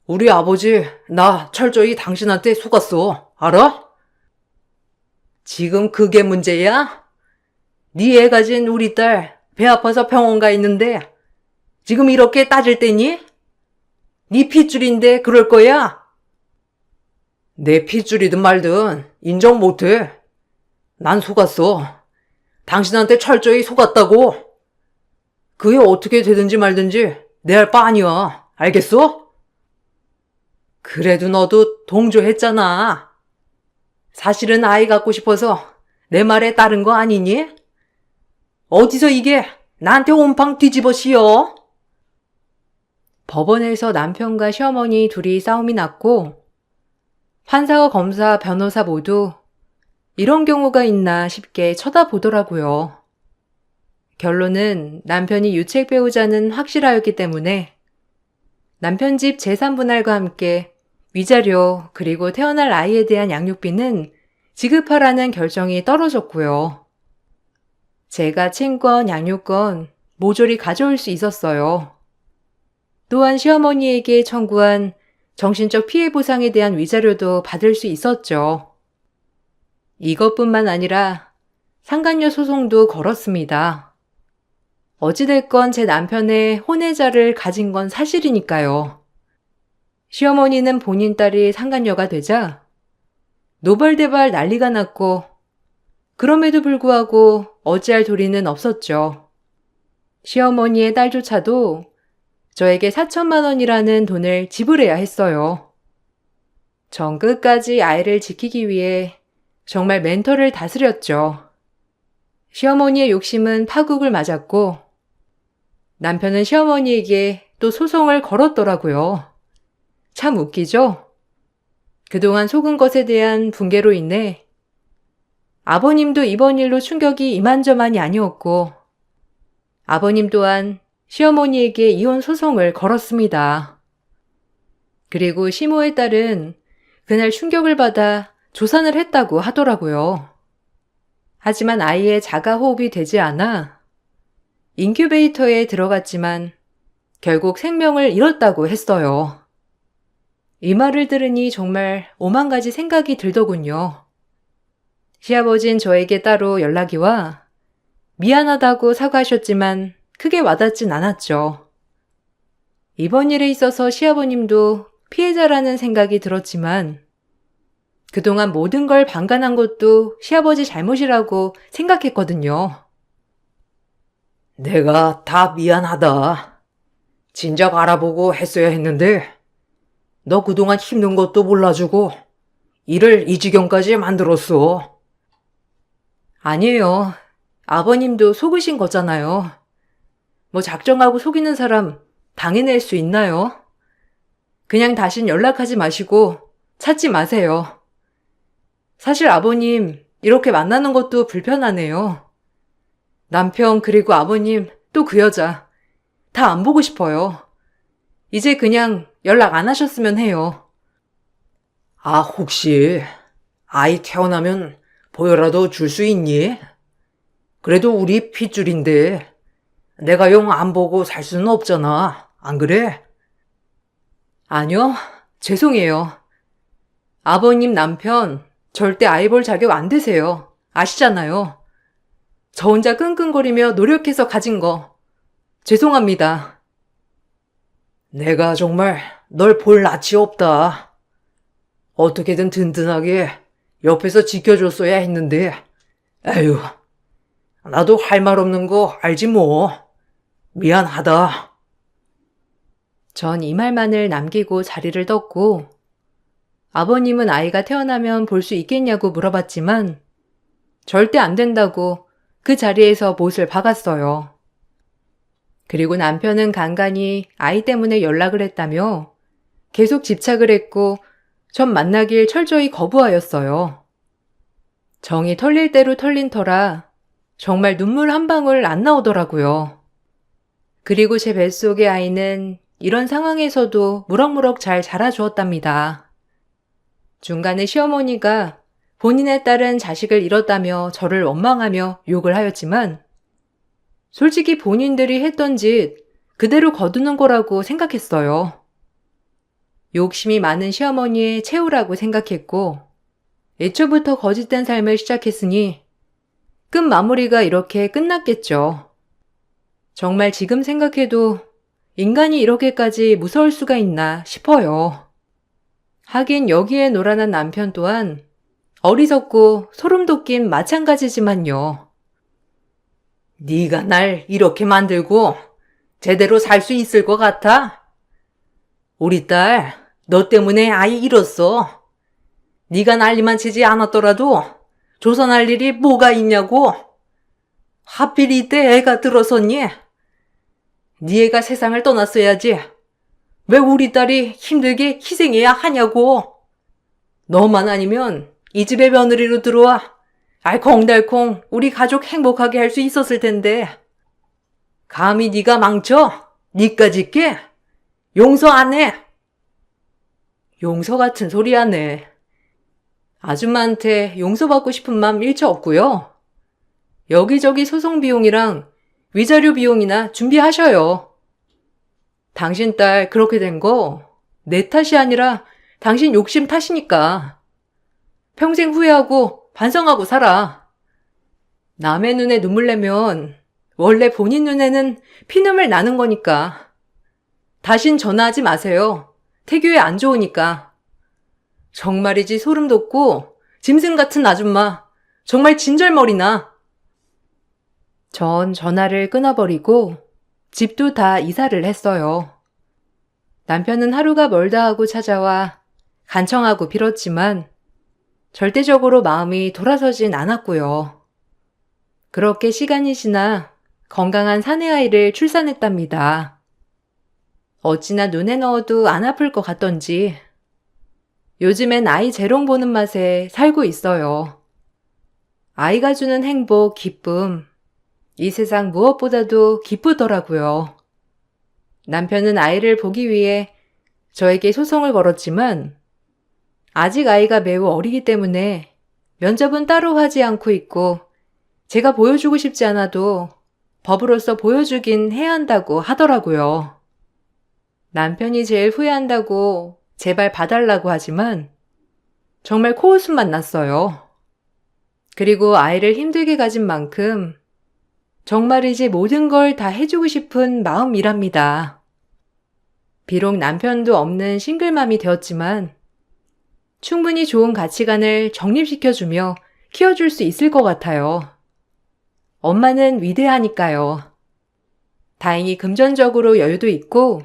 우리 아버지, 나 철저히 당신한테 속았어. 알아? 지금 그게 문제야? 네 애 가진 우리 딸 배 아파서 병원 가 있는데 지금 이렇게 따질 때니? 네 핏줄인데 그럴 거야? 내 핏줄이든 말든 인정 못해. 난 속았어. 당신한테 철저히 속았다고. 그게 어떻게 되든지 말든지 내 할 바 아니야. 알겠어? 그래도 너도 동조했잖아. 사실은 아이 갖고 싶어서 내 말에 따른 거 아니니? 어디서 이게 나한테 온팡 뒤집어 씌워? 법원에서 남편과 시어머니 둘이 싸움이 났고 판사와 검사, 변호사 모두 이런 경우가 있나 싶게 쳐다보더라고요. 결론은 남편이 유책 배우자는 확실하였기 때문에 남편 집 재산 분할과 함께 위자료 그리고 태어날 아이에 대한 양육비는 지급하라는 결정이 떨어졌고요. 제가 친권, 양육권 모조리 가져올 수 있었어요. 또한 시어머니에게 청구한 정신적 피해 보상에 대한 위자료도 받을 수 있었죠. 이것뿐만 아니라 상간녀 소송도 걸었습니다. 어찌됐건 제 남편의 혼외자를 가진 건 사실이니까요. 시어머니는 본인 딸이 상간녀가 되자 노발대발 난리가 났고 그럼에도 불구하고 어찌할 도리는 없었죠. 시어머니의 딸조차도 저에게 4천만 원이라는 돈을 지불해야 했어요. 전 끝까지 아이를 지키기 위해 정말 멘토를 다스렸죠. 시어머니의 욕심은 파국을 맞았고 남편은 시어머니에게 또 소송을 걸었더라고요. 참 웃기죠? 그동안 속은 것에 대한 붕괴로 인해 아버님도 이번 일로 충격이 이만저만이 아니었고 아버님 또한 시어머니에게 이혼 소송을 걸었습니다. 그리고 시모의 딸은 그날 충격을 받아 조산을 했다고 하더라고요. 하지만 아이의 자가 호흡이 되지 않아 인큐베이터에 들어갔지만 결국 생명을 잃었다고 했어요. 이 말을 들으니 정말 오만 가지 생각이 들더군요. 시아버진 저에게 따로 연락이 와 미안하다고 사과하셨지만 크게 와닿진 않았죠. 이번 일에 있어서 시아버님도 피해자라는 생각이 들었지만 그동안 모든 걸 방관한 것도 시아버지 잘못이라고 생각했거든요. 내가 다 미안하다. 진작 알아보고 했어야 했는데 너 그동안 힘든 것도 몰라주고 일을 이 지경까지 만들었어. 아니에요. 아버님도 속으신 거잖아요. 뭐 작정하고 속이는 사람 당해낼 수 있나요? 그냥 다신 연락하지 마시고 찾지 마세요. 사실 아버님 이렇게 만나는 것도 불편하네요. 남편 그리고 아버님 또 그 여자 다 안 보고 싶어요. 이제 그냥 연락 안 하셨으면 해요. 아, 혹시 아이 태어나면 보여라도 줄 수 있니? 그래도 우리 핏줄인데 내가 영 안 보고 살 수는 없잖아. 안 그래? 아니요. 죄송해요. 아버님 남편 절대 아이 볼 자격 안 되세요. 아시잖아요. 저 혼자 끙끙거리며 노력해서 가진 거. 죄송합니다. 내가 정말 널 볼 낯이 없다. 어떻게든 든든하게 옆에서 지켜줬어야 했는데, 에휴, 나도 할 말 없는 거 알지 뭐. 미안하다. 전 이 말만을 남기고 자리를 떴고, 아버님은 아이가 태어나면 볼 수 있겠냐고 물어봤지만, 절대 안 된다고 그 자리에서 못을 박았어요. 그리고 남편은 간간히 아이 때문에 연락을 했다며 계속 집착을 했고 전 만나길 철저히 거부하였어요. 정이 털릴 대로 털린 터라 정말 눈물 한 방울 안 나오더라고요. 그리고 제 뱃속의 아이는 이런 상황에서도 무럭무럭 잘 자라주었답니다. 중간에 시어머니가 본인의 딸은 자식을 잃었다며 저를 원망하며 욕을 하였지만 솔직히 본인들이 했던 짓 그대로 거두는 거라고 생각했어요. 욕심이 많은 시어머니의 최후라고 생각했고 애초부터 거짓된 삶을 시작했으니 끝 마무리가 이렇게 끝났겠죠. 정말 지금 생각해도 인간이 이렇게까지 무서울 수가 있나 싶어요. 하긴 여기에 노란한 남편 또한 어리석고 소름 돋긴 마찬가지지만요. 네가 날 이렇게 만들고 제대로 살 수 있을 것 같아? 우리 딸, 너 때문에 아이 잃었어. 네가 난리만 치지 않았더라도 조선할 일이 뭐가 있냐고. 하필 이때 애가 들어섰니? 네 애가 세상을 떠났어야지. 왜 우리 딸이 힘들게 희생해야 하냐고. 너만 아니면 이 집에 며느리로 들어와 알콩달콩 우리 가족 행복하게 할 수 있었을 텐데. 감히 네가 망쳐? 니까짓 게? 용서 안 해. 용서 같은 소리 하네. 아줌마한테 용서받고 싶은 맘 일체 없고요. 여기저기 소송 비용이랑 위자료 비용이나 준비하셔요. 당신 딸 그렇게 된 거 내 탓이 아니라 당신 욕심 탓이니까. 평생 후회하고 반성하고 살아. 남의 눈에 눈물 내면 원래 본인 눈에는 피눈물 나는 거니까. 다신 전화하지 마세요. 태교에 안 좋으니까. 정말이지 소름 돋고 짐승 같은 아줌마. 정말 진절머리나. 전 전화를 끊어버리고 집도 다 이사를 했어요. 남편은 하루가 멀다 하고 찾아와 간청하고 빌었지만 절대적으로 마음이 돌아서진 않았고요. 그렇게 시간이 지나 건강한 사내아이를 출산했답니다. 어찌나 눈에 넣어도 안 아플 것 같던지 요즘엔 아이 재롱 보는 맛에 살고 있어요. 아이가 주는 행복, 기쁨, 이 세상 무엇보다도 기쁘더라고요. 남편은 아이를 보기 위해 저에게 소송을 걸었지만 아직 아이가 매우 어리기 때문에 면접은 따로 하지 않고 있고 제가 보여주고 싶지 않아도 법으로서 보여주긴 해야 한다고 하더라고요. 남편이 제일 후회한다고 제발 봐달라고 하지만 정말 코웃음만 났어요. 그리고 아이를 힘들게 가진 만큼 정말이지 모든 걸 다 해주고 싶은 마음이랍니다. 비록 남편도 없는 싱글맘이 되었지만 충분히 좋은 가치관을 정립시켜주며 키워줄 수 있을 것 같아요. 엄마는 위대하니까요. 다행히 금전적으로 여유도 있고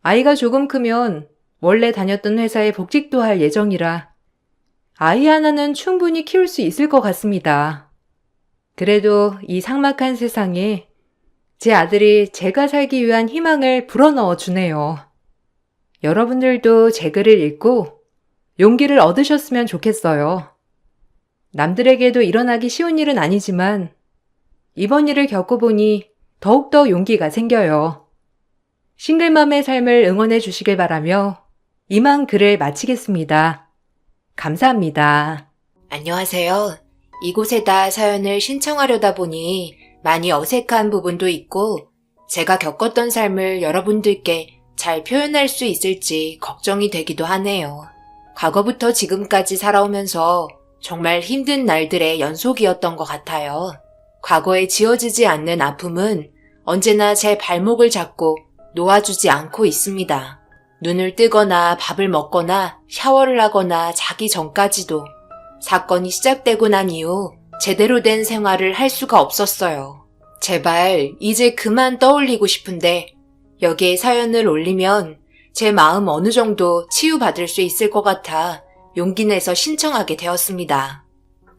아이가 조금 크면 원래 다녔던 회사에 복직도 할 예정이라 아이 하나는 충분히 키울 수 있을 것 같습니다. 그래도 이 삭막한 세상에 제 아들이 제가 살기 위한 희망을 불어넣어 주네요. 여러분들도 제 글을 읽고 용기를 얻으셨으면 좋겠어요. 남들에게도 일어나기 쉬운 일은 아니지만 이번 일을 겪어보니 더욱더 용기가 생겨요. 싱글맘의 삶을 응원해 주시길 바라며 이만 글을 마치겠습니다. 감사합니다. 안녕하세요. 이곳에다 사연을 신청하려다 보니 많이 어색한 부분도 있고 제가 겪었던 삶을 여러분들께 잘 표현할 수 있을지 걱정이 되기도 하네요. 과거부터 지금까지 살아오면서 정말 힘든 날들의 연속이었던 것 같아요. 과거에 지워지지 않는 아픔은 언제나 제 발목을 잡고 놓아주지 않고 있습니다. 눈을 뜨거나 밥을 먹거나 샤워를 하거나 자기 전까지도 사건이 시작되고 난 이후 제대로 된 생활을 할 수가 없었어요. 제발 이제 그만 떠올리고 싶은데 여기에 사연을 올리면 제 마음 어느 정도 치유받을 수 있을 것 같아 용기 내서 신청하게 되었습니다.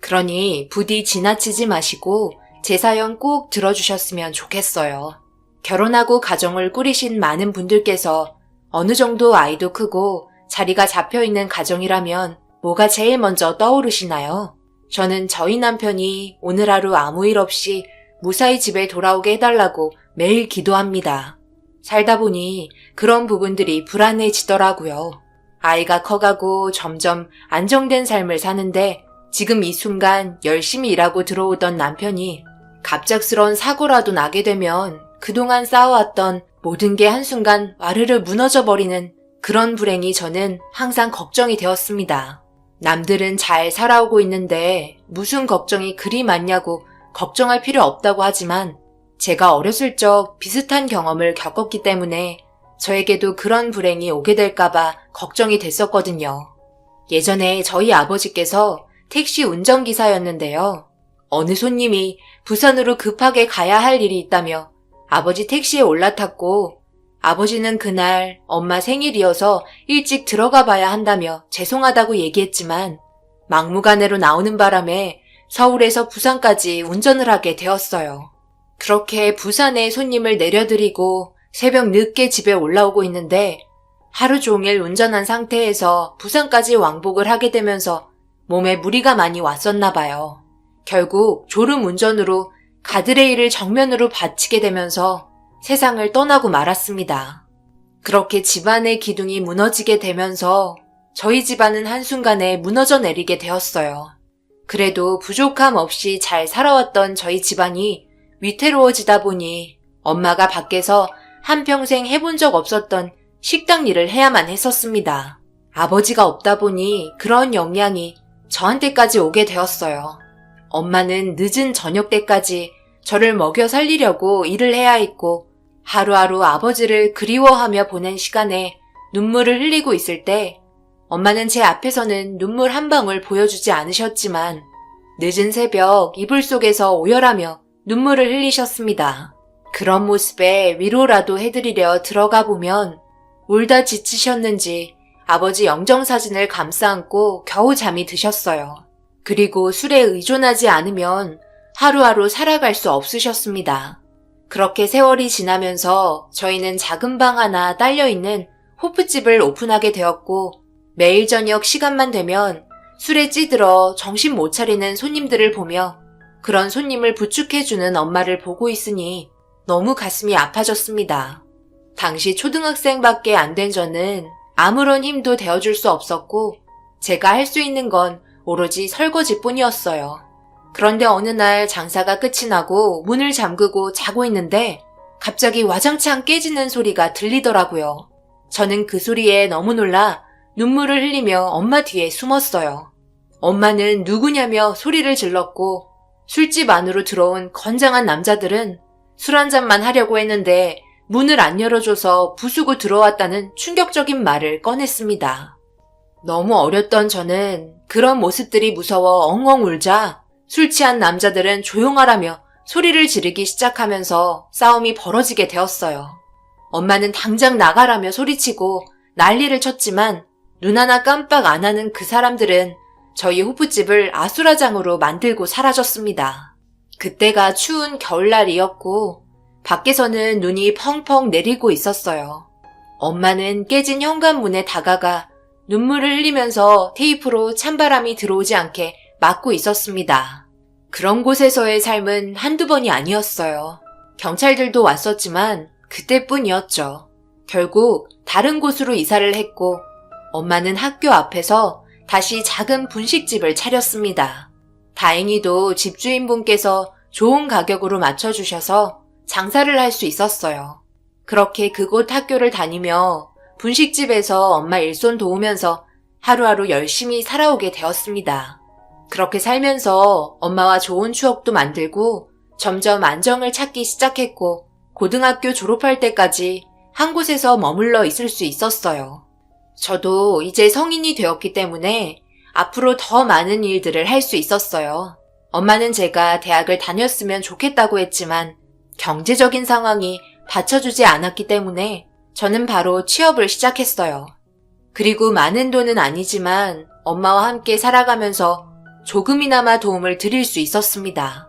그러니 부디 지나치지 마시고 제 사연 꼭 들어주셨으면 좋겠어요. 결혼하고 가정을 꾸리신 많은 분들께서 어느 정도 아이도 크고 자리가 잡혀있는 가정이라면 뭐가 제일 먼저 떠오르시나요? 저는 저희 남편이 오늘 하루 아무 일 없이 무사히 집에 돌아오게 해달라고 매일 기도합니다. 살다 보니 그런 부분들이 불안해지더라고요. 아이가 커가고 점점 안정된 삶을 사는데 지금 이 순간 열심히 일하고 들어오던 남편이 갑작스런 사고라도 나게 되면 그동안 쌓아왔던 모든 게 한순간 와르르 무너져버리는 그런 불행이 저는 항상 걱정이 되었습니다. 남들은 잘 살아오고 있는데 무슨 걱정이 그리 많냐고 걱정할 필요 없다고 하지만 제가 어렸을 적 비슷한 경험을 겪었기 때문에 저에게도 그런 불행이 오게 될까봐 걱정이 됐었거든요. 예전에 저희 아버지께서 택시 운전기사였는데요. 어느 손님이 부산으로 급하게 가야 할 일이 있다며 아버지 택시에 올라탔고 아버지는 그날 엄마 생일이어서 일찍 들어가 봐야 한다며 죄송하다고 얘기했지만 막무가내로 나오는 바람에 서울에서 부산까지 운전을 하게 되었어요. 그렇게 부산에 손님을 내려드리고 새벽 늦게 집에 올라오고 있는데 하루 종일 운전한 상태에서 부산까지 왕복을 하게 되면서 몸에 무리가 많이 왔었나 봐요. 결국 졸음 운전으로 가드레일을 정면으로 받치게 되면서 세상을 떠나고 말았습니다. 그렇게 집안의 기둥이 무너지게 되면서 저희 집안은 한순간에 무너져 내리게 되었어요. 그래도 부족함 없이 잘 살아왔던 저희 집안이 위태로워지다 보니 엄마가 밖에서 한평생 해본 적 없었던 식당 일을 해야만 했었습니다. 아버지가 없다 보니 그런 영향이 저한테까지 오게 되었어요. 엄마는 늦은 저녁 때까지 저를 먹여 살리려고 일을 해야 했고 하루하루 아버지를 그리워하며 보낸 시간에 눈물을 흘리고 있을 때 엄마는 제 앞에서는 눈물 한 방울 보여주지 않으셨지만 늦은 새벽 이불 속에서 오열하며 눈물을 흘리셨습니다. 그런 모습에 위로라도 해드리려 들어가 보면 울다 지치셨는지 아버지 영정사진을 감싸 안고 겨우 잠이 드셨어요. 그리고 술에 의존하지 않으면 하루하루 살아갈 수 없으셨습니다. 그렇게 세월이 지나면서 저희는 작은 방 하나 딸려있는 호프집을 오픈하게 되었고 매일 저녁 시간만 되면 술에 찌들어 정신 못 차리는 손님들을 보며 그런 손님을 부축해주는 엄마를 보고 있으니 너무 가슴이 아파졌습니다. 당시 초등학생밖에 안 된 저는 아무런 힘도 되어줄 수 없었고 제가 할 수 있는 건 오로지 설거지뿐이었어요. 그런데 어느 날 장사가 끝이 나고 문을 잠그고 자고 있는데 갑자기 와장창 깨지는 소리가 들리더라고요. 저는 그 소리에 너무 놀라 눈물을 흘리며 엄마 뒤에 숨었어요. 엄마는 누구냐며 소리를 질렀고 술집 안으로 들어온 건장한 남자들은 술 한 잔만 하려고 했는데 문을 안 열어줘서 부수고 들어왔다는 충격적인 말을 꺼냈습니다. 너무 어렸던 저는 그런 모습들이 무서워 엉엉 울자 술 취한 남자들은 조용하라며 소리를 지르기 시작하면서 싸움이 벌어지게 되었어요. 엄마는 당장 나가라며 소리치고 난리를 쳤지만 눈 하나 깜빡 안 하는 그 사람들은 저희 호프집을 아수라장으로 만들고 사라졌습니다. 그때가 추운 겨울날이었고 밖에서는 눈이 펑펑 내리고 있었어요. 엄마는 깨진 현관문에 다가가 눈물을 흘리면서 테이프로 찬바람이 들어오지 않게 막고 있었습니다. 그런 곳에서의 삶은 한두 번이 아니었어요. 경찰들도 왔었지만 그때뿐이었죠. 결국 다른 곳으로 이사를 했고 엄마는 학교 앞에서 다시 작은 분식집을 차렸습니다. 다행히도 집주인분께서 좋은 가격으로 맞춰주셔서 장사를 할 수 있었어요. 그렇게 그곳 학교를 다니며 분식집에서 엄마 일손 도우면서 하루하루 열심히 살아오게 되었습니다. 그렇게 살면서 엄마와 좋은 추억도 만들고 점점 안정을 찾기 시작했고 고등학교 졸업할 때까지 한 곳에서 머물러 있을 수 있었어요. 저도 이제 성인이 되었기 때문에 앞으로 더 많은 일들을 할 수 있었어요. 엄마는 제가 대학을 다녔으면 좋겠다고 했지만 경제적인 상황이 받쳐주지 않았기 때문에 저는 바로 취업을 시작했어요. 그리고 많은 돈은 아니지만 엄마와 함께 살아가면서 조금이나마 도움을 드릴 수 있었습니다.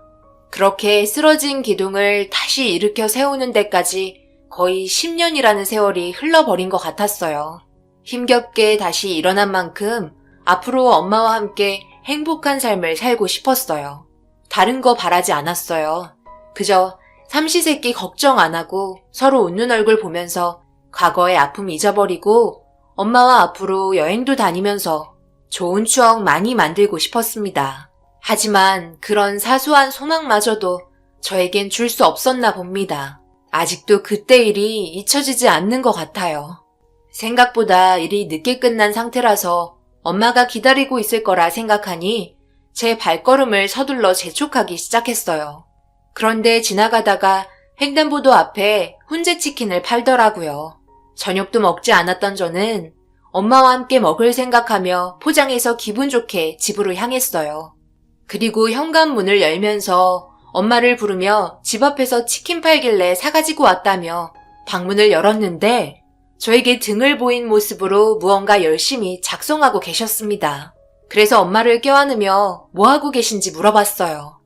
그렇게 쓰러진 기둥을 다시 일으켜 세우는 데까지 거의 10년이라는 세월이 흘러버린 것 같았어요. 힘겹게 다시 일어난 만큼 앞으로 엄마와 함께 행복한 삶을 살고 싶었어요. 다른 거 바라지 않았어요. 그저 삼시세끼 걱정 안 하고 서로 웃는 얼굴 보면서 과거의 아픔 잊어버리고 엄마와 앞으로 여행도 다니면서 좋은 추억 많이 만들고 싶었습니다. 하지만 그런 사소한 소망마저도 저에겐 줄 수 없었나 봅니다. 아직도 그때 일이 잊혀지지 않는 것 같아요. 생각보다 일이 늦게 끝난 상태라서 엄마가 기다리고 있을 거라 생각하니 제 발걸음을 서둘러 재촉하기 시작했어요. 그런데 지나가다가 횡단보도 앞에 훈제치킨을 팔더라고요. 저녁도 먹지 않았던 저는 엄마와 함께 먹을 생각하며 포장해서 기분 좋게 집으로 향했어요. 그리고 현관문을 열면서 엄마를 부르며 집 앞에서 치킨 팔길래 사가지고 왔다며 방문을 열었는데 저에게 등을 보인 모습으로 무언가 열심히 작성하고 계셨습니다. 그래서 엄마를 껴안으며 뭐하고 계신지 물어봤어요.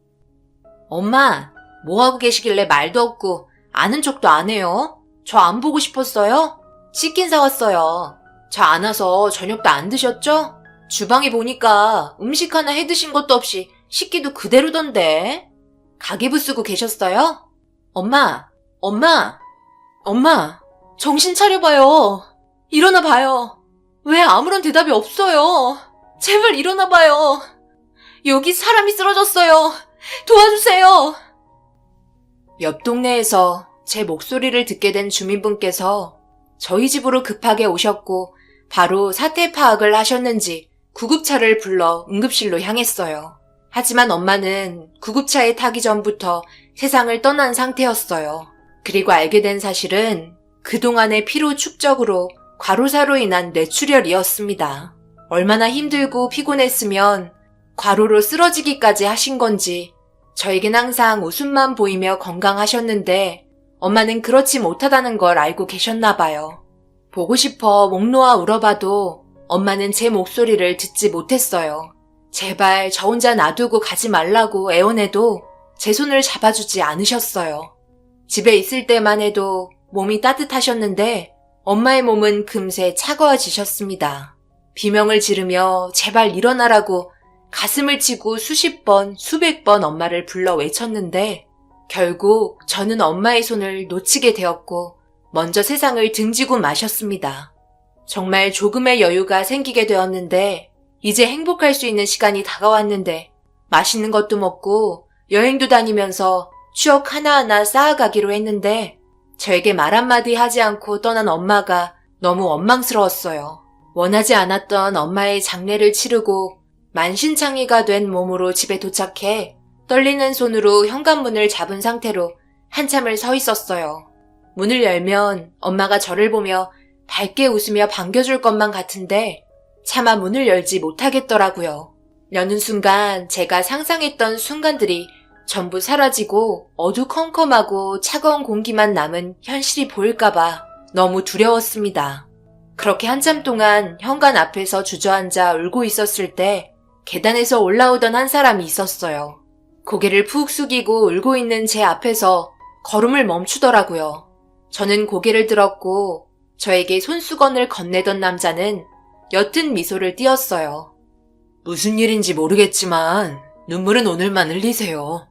엄마, 뭐하고 계시길래 말도 없고 아는 척도 안 해요? 저 안 보고 싶었어요? 치킨 사왔어요. 저 안 와서 저녁도 안 드셨죠? 주방에 보니까 음식 하나 해 드신 것도 없이 식기도 그대로던데. 가계부 쓰고 계셨어요? 엄마, 정신 차려봐요. 일어나 봐요. 왜 아무런 대답이 없어요? 제발 일어나 봐요. 여기 사람이 쓰러졌어요. 도와주세요. 옆 동네에서 제 목소리를 듣게 된 주민분께서 저희 집으로 급하게 오셨고 바로 사태 파악을 하셨는지 구급차를 불러 응급실로 향했어요. 하지만 엄마는 구급차에 타기 전부터 세상을 떠난 상태였어요. 그리고 알게 된 사실은 그동안의 피로 축적으로 과로사로 인한 뇌출혈이었습니다. 얼마나 힘들고 피곤했으면 과로로 쓰러지기까지 하신 건지 저에겐 항상 웃음만 보이며 건강하셨는데 엄마는 그렇지 못하다는 걸 알고 계셨나 봐요. 보고 싶어 목 놓아 울어봐도 엄마는 제 목소리를 듣지 못했어요. 제발 저 혼자 놔두고 가지 말라고 애원해도 제 손을 잡아주지 않으셨어요. 집에 있을 때만 해도 몸이 따뜻하셨는데 엄마의 몸은 금세 차가워지셨습니다. 비명을 지르며 제발 일어나라고 가슴을 치고 수십 번, 수백 번 엄마를 불러 외쳤는데 결국 저는 엄마의 손을 놓치게 되었고 먼저 세상을 등지고 마셨습니다. 정말 조금의 여유가 생기게 되었는데 이제 행복할 수 있는 시간이 다가왔는데 맛있는 것도 먹고 여행도 다니면서 추억 하나하나 쌓아가기로 했는데 저에게 말 한마디 하지 않고 떠난 엄마가 너무 원망스러웠어요. 원하지 않았던 엄마의 장례를 치르고 만신창이가 된 몸으로 집에 도착해 떨리는 손으로 현관문을 잡은 상태로 한참을 서 있었어요. 문을 열면 엄마가 저를 보며 밝게 웃으며 반겨줄 것만 같은데 차마 문을 열지 못하겠더라고요. 여는 순간 제가 상상했던 순간들이 전부 사라지고 어두컴컴하고 차가운 공기만 남은 현실이 보일까봐 너무 두려웠습니다. 그렇게 한참 동안 현관 앞에서 주저앉아 울고 있었을 때 계단에서 올라오던 한 사람이 있었어요. 고개를 푹 숙이고 울고 있는 제 앞에서 걸음을 멈추더라고요. 저는 고개를 들었고 저에게 손수건을 건네던 남자는 옅은 미소를 띄었어요. 무슨 일인지 모르겠지만 눈물은 오늘만 흘리세요.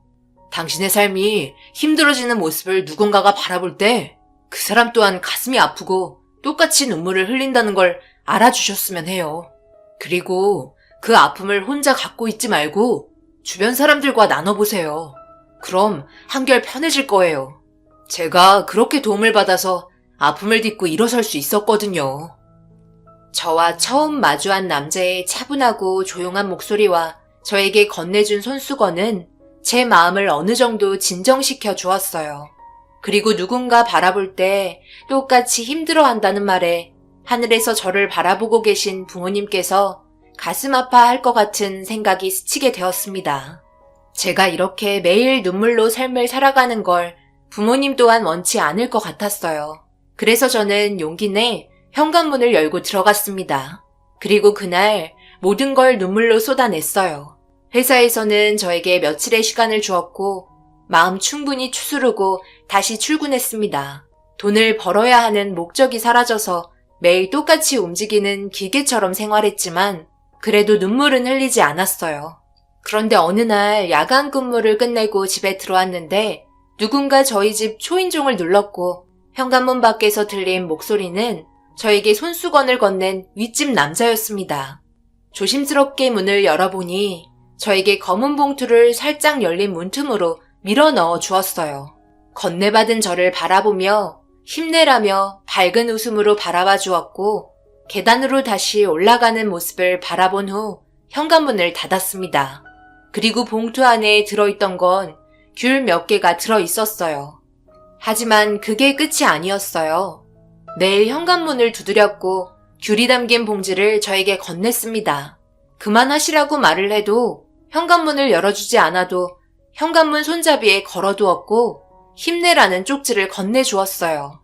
당신의 삶이 힘들어지는 모습을 누군가가 바라볼 때 그 사람 또한 가슴이 아프고 똑같이 눈물을 흘린다는 걸 알아주셨으면 해요. 그리고 그 아픔을 혼자 갖고 있지 말고 주변 사람들과 나눠보세요. 그럼 한결 편해질 거예요. 제가 그렇게 도움을 받아서 아픔을 딛고 일어설 수 있었거든요. 저와 처음 마주한 남자의 차분하고 조용한 목소리와 저에게 건네준 손수건은 제 마음을 어느 정도 진정시켜 주었어요. 그리고 누군가 바라볼 때 똑같이 힘들어한다는 말에 하늘에서 저를 바라보고 계신 부모님께서 가슴 아파할 것 같은 생각이 스치게 되었습니다. 제가 이렇게 매일 눈물로 삶을 살아가는 걸 부모님 또한 원치 않을 것 같았어요. 그래서 저는 용기 내 현관문을 열고 들어갔습니다. 그리고 그날 모든 걸 눈물로 쏟아냈어요. 회사에서는 저에게 며칠의 시간을 주었고 마음 충분히 추스르고 다시 출근했습니다. 돈을 벌어야 하는 목적이 사라져서 매일 똑같이 움직이는 기계처럼 생활했지만 그래도 눈물은 흘리지 않았어요. 그런데 어느 날 야간 근무를 끝내고 집에 들어왔는데 누군가 저희 집 초인종을 눌렀고 현관문 밖에서 들린 목소리는 저에게 손수건을 건넨 윗집 남자였습니다. 조심스럽게 문을 열어보니 저에게 검은 봉투를 살짝 열린 문틈으로 밀어 넣어 주었어요. 건네받은 저를 바라보며 힘내라며 밝은 웃음으로 바라봐 주었고 계단으로 다시 올라가는 모습을 바라본 후 현관문을 닫았습니다. 그리고 봉투 안에 들어있던 건 귤 몇 개가 들어있었어요. 하지만 그게 끝이 아니었어요. 내일 현관문을 두드렸고 귤이 담긴 봉지를 저에게 건넸습니다. 그만하시라고 말을 해도 현관문을 열어주지 않아도 현관문 손잡이에 걸어두었고 힘내라는 쪽지를 건네주었어요.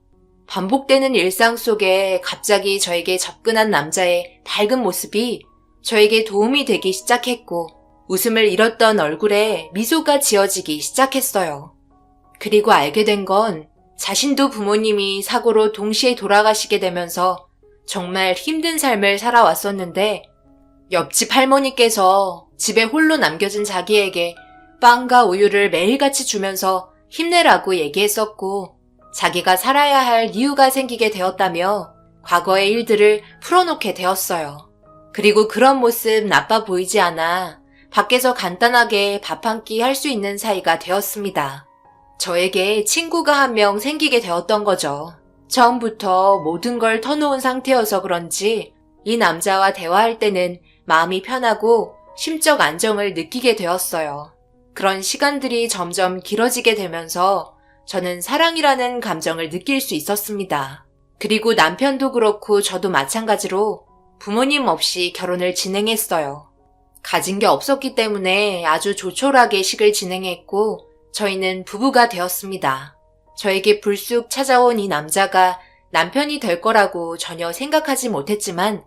반복되는 일상 속에 갑자기 저에게 접근한 남자의 밝은 모습이 저에게 도움이 되기 시작했고 웃음을 잃었던 얼굴에 미소가 지어지기 시작했어요. 그리고 알게 된 건 자신도 부모님이 사고로 동시에 돌아가시게 되면서 정말 힘든 삶을 살아왔었는데 옆집 할머니께서 집에 홀로 남겨진 자기에게 빵과 우유를 매일같이 주면서 힘내라고 얘기했었고 자기가 살아야 할 이유가 생기게 되었다며 과거의 일들을 풀어놓게 되었어요. 그리고 그런 모습 나빠 보이지 않아 밖에서 간단하게 밥 한 끼 할 수 있는 사이가 되었습니다. 저에게 친구가 한 명 생기게 되었던 거죠. 처음부터 모든 걸 터놓은 상태여서 그런지 이 남자와 대화할 때는 마음이 편하고 심적 안정을 느끼게 되었어요. 그런 시간들이 점점 길어지게 되면서 저는 사랑이라는 감정을 느낄 수 있었습니다. 그리고 남편도 그렇고 저도 마찬가지로 부모님 없이 결혼을 진행했어요. 가진 게 없었기 때문에 아주 조촐하게 식을 진행했고 저희는 부부가 되었습니다. 저에게 불쑥 찾아온 이 남자가 남편이 될 거라고 전혀 생각하지 못했지만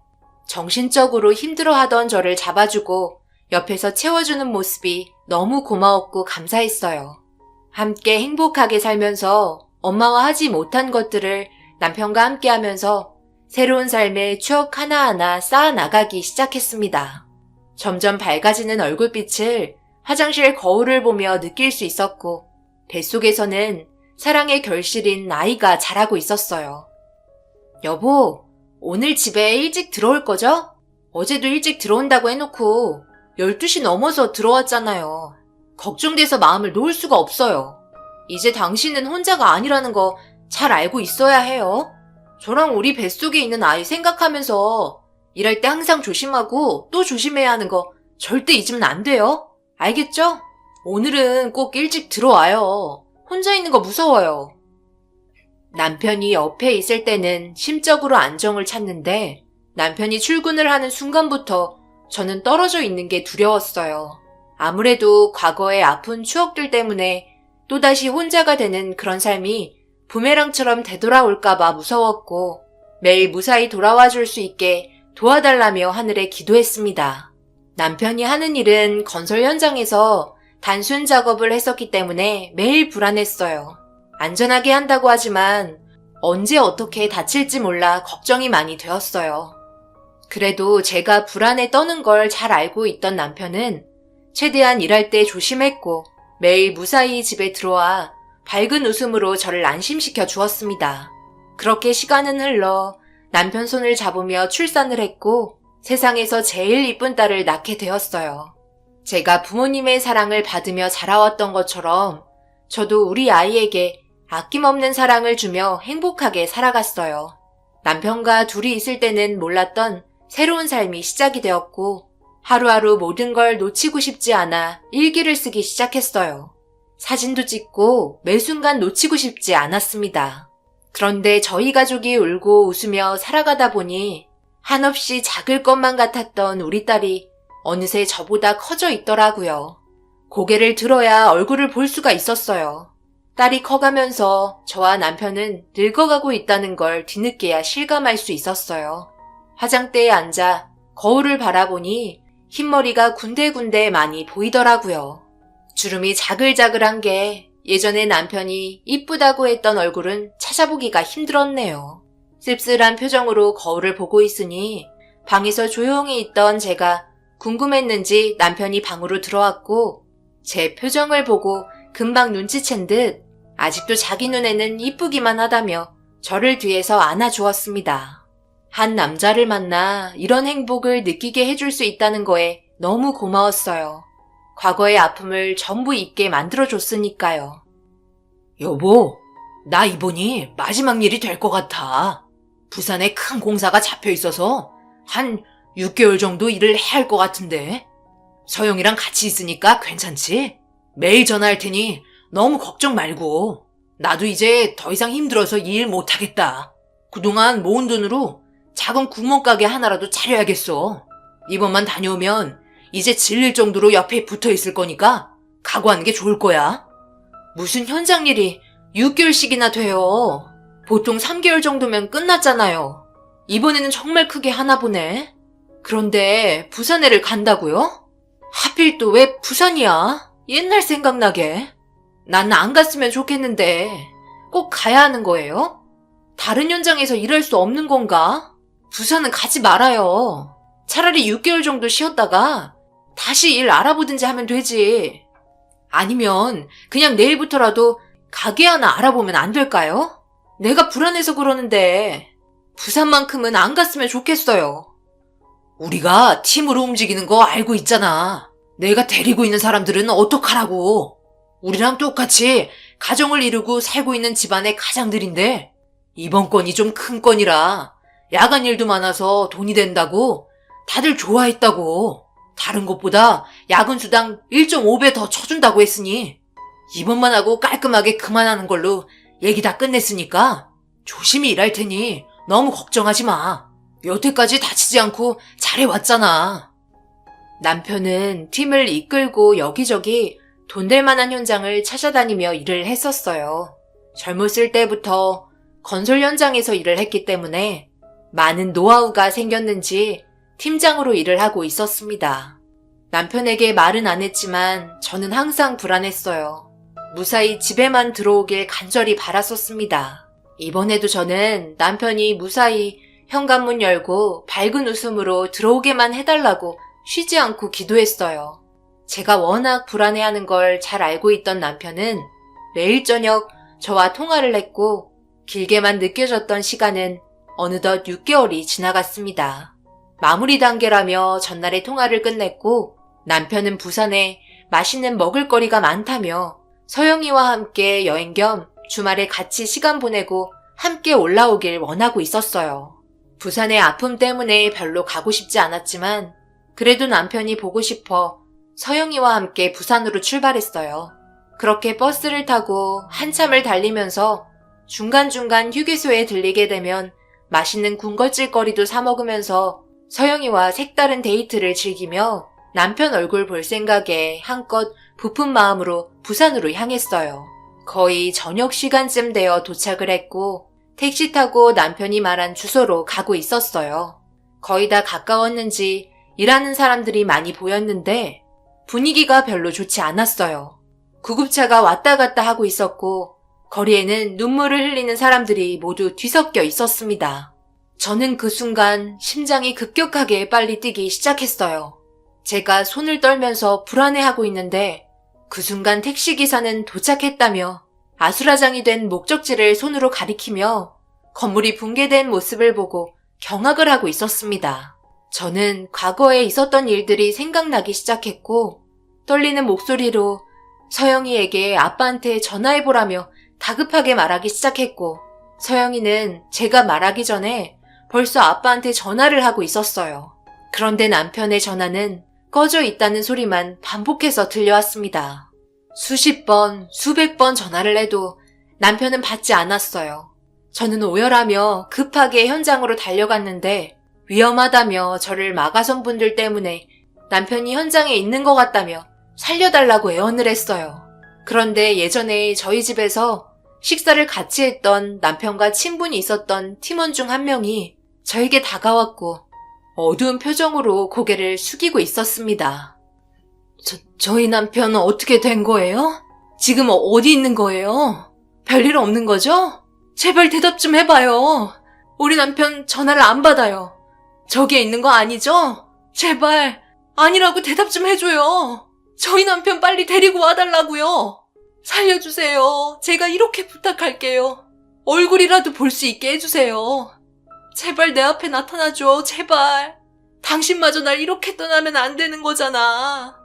정신적으로 힘들어하던 저를 잡아주고 옆에서 채워주는 모습이 너무 고마웠고 감사했어요. 함께 행복하게 살면서 엄마와 하지 못한 것들을 남편과 함께 하면서 새로운 삶의 추억 하나하나 쌓아나가기 시작했습니다. 점점 밝아지는 얼굴빛을 화장실 거울을 보며 느낄 수 있었고 뱃속에서는 사랑의 결실인 아이가 자라고 있었어요. 여보, 오늘 집에 일찍 들어올 거죠? 어제도 일찍 들어온다고 해놓고 12시 넘어서 들어왔잖아요. 걱정돼서 마음을 놓을 수가 없어요. 이제 당신은 혼자가 아니라는 거 잘 알고 있어야 해요. 저랑 우리 뱃속에 있는 아이 생각하면서 일할 때 항상 조심하고 또 조심해야 하는 거 절대 잊으면 안 돼요. 알겠죠? 오늘은 꼭 일찍 들어와요. 혼자 있는 거 무서워요. 남편이 옆에 있을 때는 심적으로 안정을 찾는데 남편이 출근을 하는 순간부터 저는 떨어져 있는 게 두려웠어요. 아무래도 과거의 아픈 추억들 때문에 또다시 혼자가 되는 그런 삶이 부메랑처럼 되돌아올까봐 무서웠고 매일 무사히 돌아와 줄 수 있게 도와달라며 하늘에 기도했습니다. 남편이 하는 일은 건설 현장에서 단순 작업을 했었기 때문에 매일 불안했어요. 안전하게 한다고 하지만 언제 어떻게 다칠지 몰라 걱정이 많이 되었어요. 그래도 제가 불안에 떠는 걸 잘 알고 있던 남편은 최대한 일할 때 조심했고 매일 무사히 집에 들어와 밝은 웃음으로 저를 안심시켜 주었습니다. 그렇게 시간은 흘러 남편 손을 잡으며 출산을 했고 세상에서 제일 이쁜 딸을 낳게 되었어요. 제가 부모님의 사랑을 받으며 자라왔던 것처럼 저도 우리 아이에게 아낌없는 사랑을 주며 행복하게 살아갔어요. 남편과 둘이 있을 때는 몰랐던 새로운 삶이 시작이 되었고 하루하루 모든 걸 놓치고 싶지 않아 일기를 쓰기 시작했어요. 사진도 찍고 매 순간 놓치고 싶지 않았습니다. 그런데 저희 가족이 울고 웃으며 살아가다 보니 한없이 작을 것만 같았던 우리 딸이 어느새 저보다 커져 있더라고요. 고개를 들어야 얼굴을 볼 수가 있었어요. 딸이 커가면서 저와 남편은 늙어가고 있다는 걸 뒤늦게야 실감할 수 있었어요. 화장대에 앉아 거울을 바라보니 흰머리가 군데군데 많이 보이더라고요. 주름이 자글자글한 게 예전에 남편이 이쁘다고 했던 얼굴은 찾아보기가 힘들었네요. 씁쓸한 표정으로 거울을 보고 있으니 방에서 조용히 있던 제가 궁금했는지 남편이 방으로 들어왔고 제 표정을 보고 금방 눈치챈 듯 아직도 자기 눈에는 이쁘기만 하다며 저를 뒤에서 안아주었습니다. 한 남자를 만나 이런 행복을 느끼게 해줄 수 있다는 거에 너무 고마웠어요. 과거의 아픔을 전부 잊게 만들어줬으니까요. 여보, 나 이번이 마지막 일이 될 것 같아. 부산에 큰 공사가 잡혀 있어서 한 6개월 정도 일을 해야 할 것 같은데. 서영이랑 같이 있으니까 괜찮지? 매일 전화할 테니 너무 걱정 말고. 나도 이제 더 이상 힘들어서 이 일 못하겠다. 그동안 모은 돈으로 작은 구멍가게 하나라도 차려야겠어. 이번만 다녀오면 이제 질릴 정도로 옆에 붙어 있을 거니까 각오하는 게 좋을 거야. 무슨 현장 일이 6개월씩이나 돼요. 보통 3개월 정도면 끝났잖아요. 이번에는 정말 크게 하나 보네. 그런데 부산에를 간다고요? 하필 또 왜 부산이야? 옛날 생각나게. 난 안 갔으면 좋겠는데 꼭 가야 하는 거예요? 다른 현장에서 일할 수 없는 건가? 부산은 가지 말아요. 차라리 6개월 정도 쉬었다가 다시 일 알아보든지 하면 되지. 아니면 그냥 내일부터라도 가게 하나 알아보면 안 될까요? 내가 불안해서 그러는데 부산만큼은 안 갔으면 좋겠어요. 우리가 팀으로 움직이는 거 알고 있잖아. 내가 데리고 있는 사람들은 어떡하라고. 우리랑 똑같이 가정을 이루고 살고 있는 집안의 가장들인데 이번 건이 좀 큰 건이라 야간 일도 많아서 돈이 된다고 다들 좋아했다고. 다른 것보다 야근 수당 1.5배 더 쳐준다고 했으니 이번만 하고 깔끔하게 그만하는 걸로 얘기 다 끝냈으니까 조심히 일할 테니 너무 걱정하지 마. 여태까지 다치지 않고 잘해왔잖아. 남편은 팀을 이끌고 여기저기 돈 될 만한 현장을 찾아다니며 일을 했었어요. 젊었을 때부터 건설 현장에서 일을 했기 때문에 많은 노하우가 생겼는지 팀장으로 일을 하고 있었습니다. 남편에게 말은 안 했지만 저는 항상 불안했어요. 무사히 집에만 들어오길 간절히 바랐었습니다. 이번에도 저는 남편이 무사히 현관문 열고 밝은 웃음으로 들어오게만 해달라고 쉬지 않고 기도했어요. 제가 워낙 불안해하는 걸 잘 알고 있던 남편은 매일 저녁 저와 통화를 했고 길게만 느껴졌던 시간은 어느덧 6개월이 지나갔습니다. 마무리 단계라며 전날에 통화를 끝냈고 남편은 부산에 맛있는 먹을거리가 많다며 서영이와 함께 여행 겸 주말에 같이 시간 보내고 함께 올라오길 원하고 있었어요. 부산의 아픔 때문에 별로 가고 싶지 않았지만 그래도 남편이 보고 싶어 서영이와 함께 부산으로 출발했어요. 그렇게 버스를 타고 한참을 달리면서 중간중간 휴게소에 들리게 되면 맛있는 군것질거리도 사 먹으면서 서영이와 색다른 데이트를 즐기며 남편 얼굴 볼 생각에 한껏 부푼 마음으로 부산으로 향했어요. 거의 저녁 시간쯤 되어 도착을 했고 택시 타고 남편이 말한 주소로 가고 있었어요. 거의 다 가까웠는지 일하는 사람들이 많이 보였는데 분위기가 별로 좋지 않았어요. 구급차가 왔다 갔다 하고 있었고 거리에는 눈물을 흘리는 사람들이 모두 뒤섞여 있었습니다. 저는 그 순간 심장이 급격하게 빨리 뛰기 시작했어요. 제가 손을 떨면서 불안해하고 있는데 그 순간 택시기사는 도착했다며 아수라장이 된 목적지를 손으로 가리키며 건물이 붕괴된 모습을 보고 경악을 하고 있었습니다. 저는 과거에 있었던 일들이 생각나기 시작했고 떨리는 목소리로 서영이에게 아빠한테 전화해보라며 다급하게 말하기 시작했고 서영이는 제가 말하기 전에 벌써 아빠한테 전화를 하고 있었어요. 그런데 남편의 전화는 꺼져 있다는 소리만 반복해서 들려왔습니다. 수십 번, 수백 번 전화를 해도 남편은 받지 않았어요. 저는 오열하며 급하게 현장으로 달려갔는데 위험하다며 저를 막아선 분들 때문에 남편이 현장에 있는 것 같다며 살려달라고 애원을 했어요. 그런데 예전에 저희 집에서 식사를 같이 했던 남편과 친분이 있었던 팀원 중 한 명이 저에게 다가왔고 어두운 표정으로 고개를 숙이고 있었습니다. 저희 남편은 어떻게 된 거예요? 지금 어디 있는 거예요? 별일 없는 거죠? 제발 대답 좀 해봐요. 우리 남편 전화를 안 받아요. 저기에 있는 거 아니죠? 제발 아니라고 대답 좀 해줘요. 저희 남편 빨리 데리고 와달라고요. 살려주세요. 제가 이렇게 부탁할게요. 얼굴이라도 볼 수 있게 해주세요. 제발 내 앞에 나타나줘. 제발. 당신마저 날 이렇게 떠나면 안 되는 거잖아.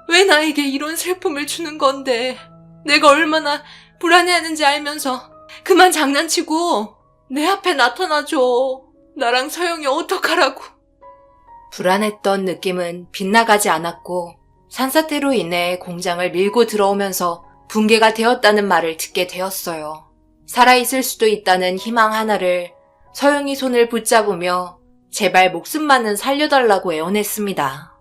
왜 나에게 이런 슬픔을 주는 건데. 내가 얼마나 불안해하는지 알면서 그만 장난치고 내 앞에 나타나줘. 나랑 서영이 어떡하라고. 불안했던 느낌은 빗나가지 않았고 산사태로 인해 공장을 밀고 들어오면서 붕괴가 되었다는 말을 듣게 되었어요. 살아있을 수도 있다는 희망 하나를 서영이 손을 붙잡으며 제발 목숨만은 살려달라고 애원했습니다.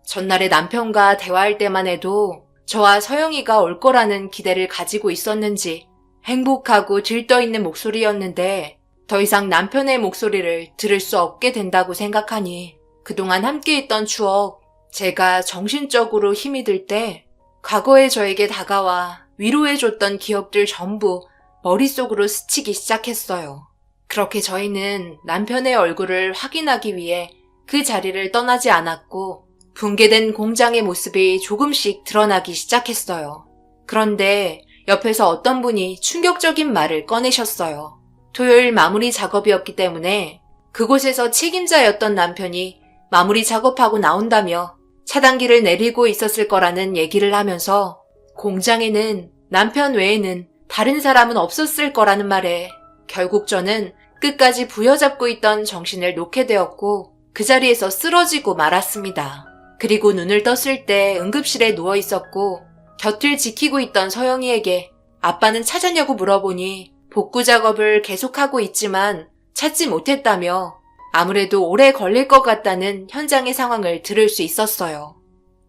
전날에 남편과 대화할 때만 해도 저와 서영이가 올 거라는 기대를 가지고 있었는지 행복하고 들떠있는 목소리였는데 더 이상 남편의 목소리를 들을 수 없게 된다고 생각하니 그동안 함께했던 추억, 제가 정신적으로 힘이 들 때 과거에 저에게 다가와 위로해줬던 기억들 전부 머릿속으로 스치기 시작했어요. 그렇게 저희는 남편의 얼굴을 확인하기 위해 그 자리를 떠나지 않았고 붕괴된 공장의 모습이 조금씩 드러나기 시작했어요. 그런데 옆에서 어떤 분이 충격적인 말을 꺼내셨어요. 토요일 마무리 작업이었기 때문에 그곳에서 책임자였던 남편이 마무리 작업하고 나온다며 차단기를 내리고 있었을 거라는 얘기를 하면서 공장에는 남편 외에는 다른 사람은 없었을 거라는 말에 결국 저는 끝까지 부여잡고 있던 정신을 놓게 되었고 그 자리에서 쓰러지고 말았습니다. 그리고 눈을 떴을 때 응급실에 누워 있었고 곁을 지키고 있던 서영이에게 아빠는 찾았냐고 물어보니 복구 작업을 계속하고 있지만 찾지 못했다며 아무래도 오래 걸릴 것 같다는 현장의 상황을 들을 수 있었어요.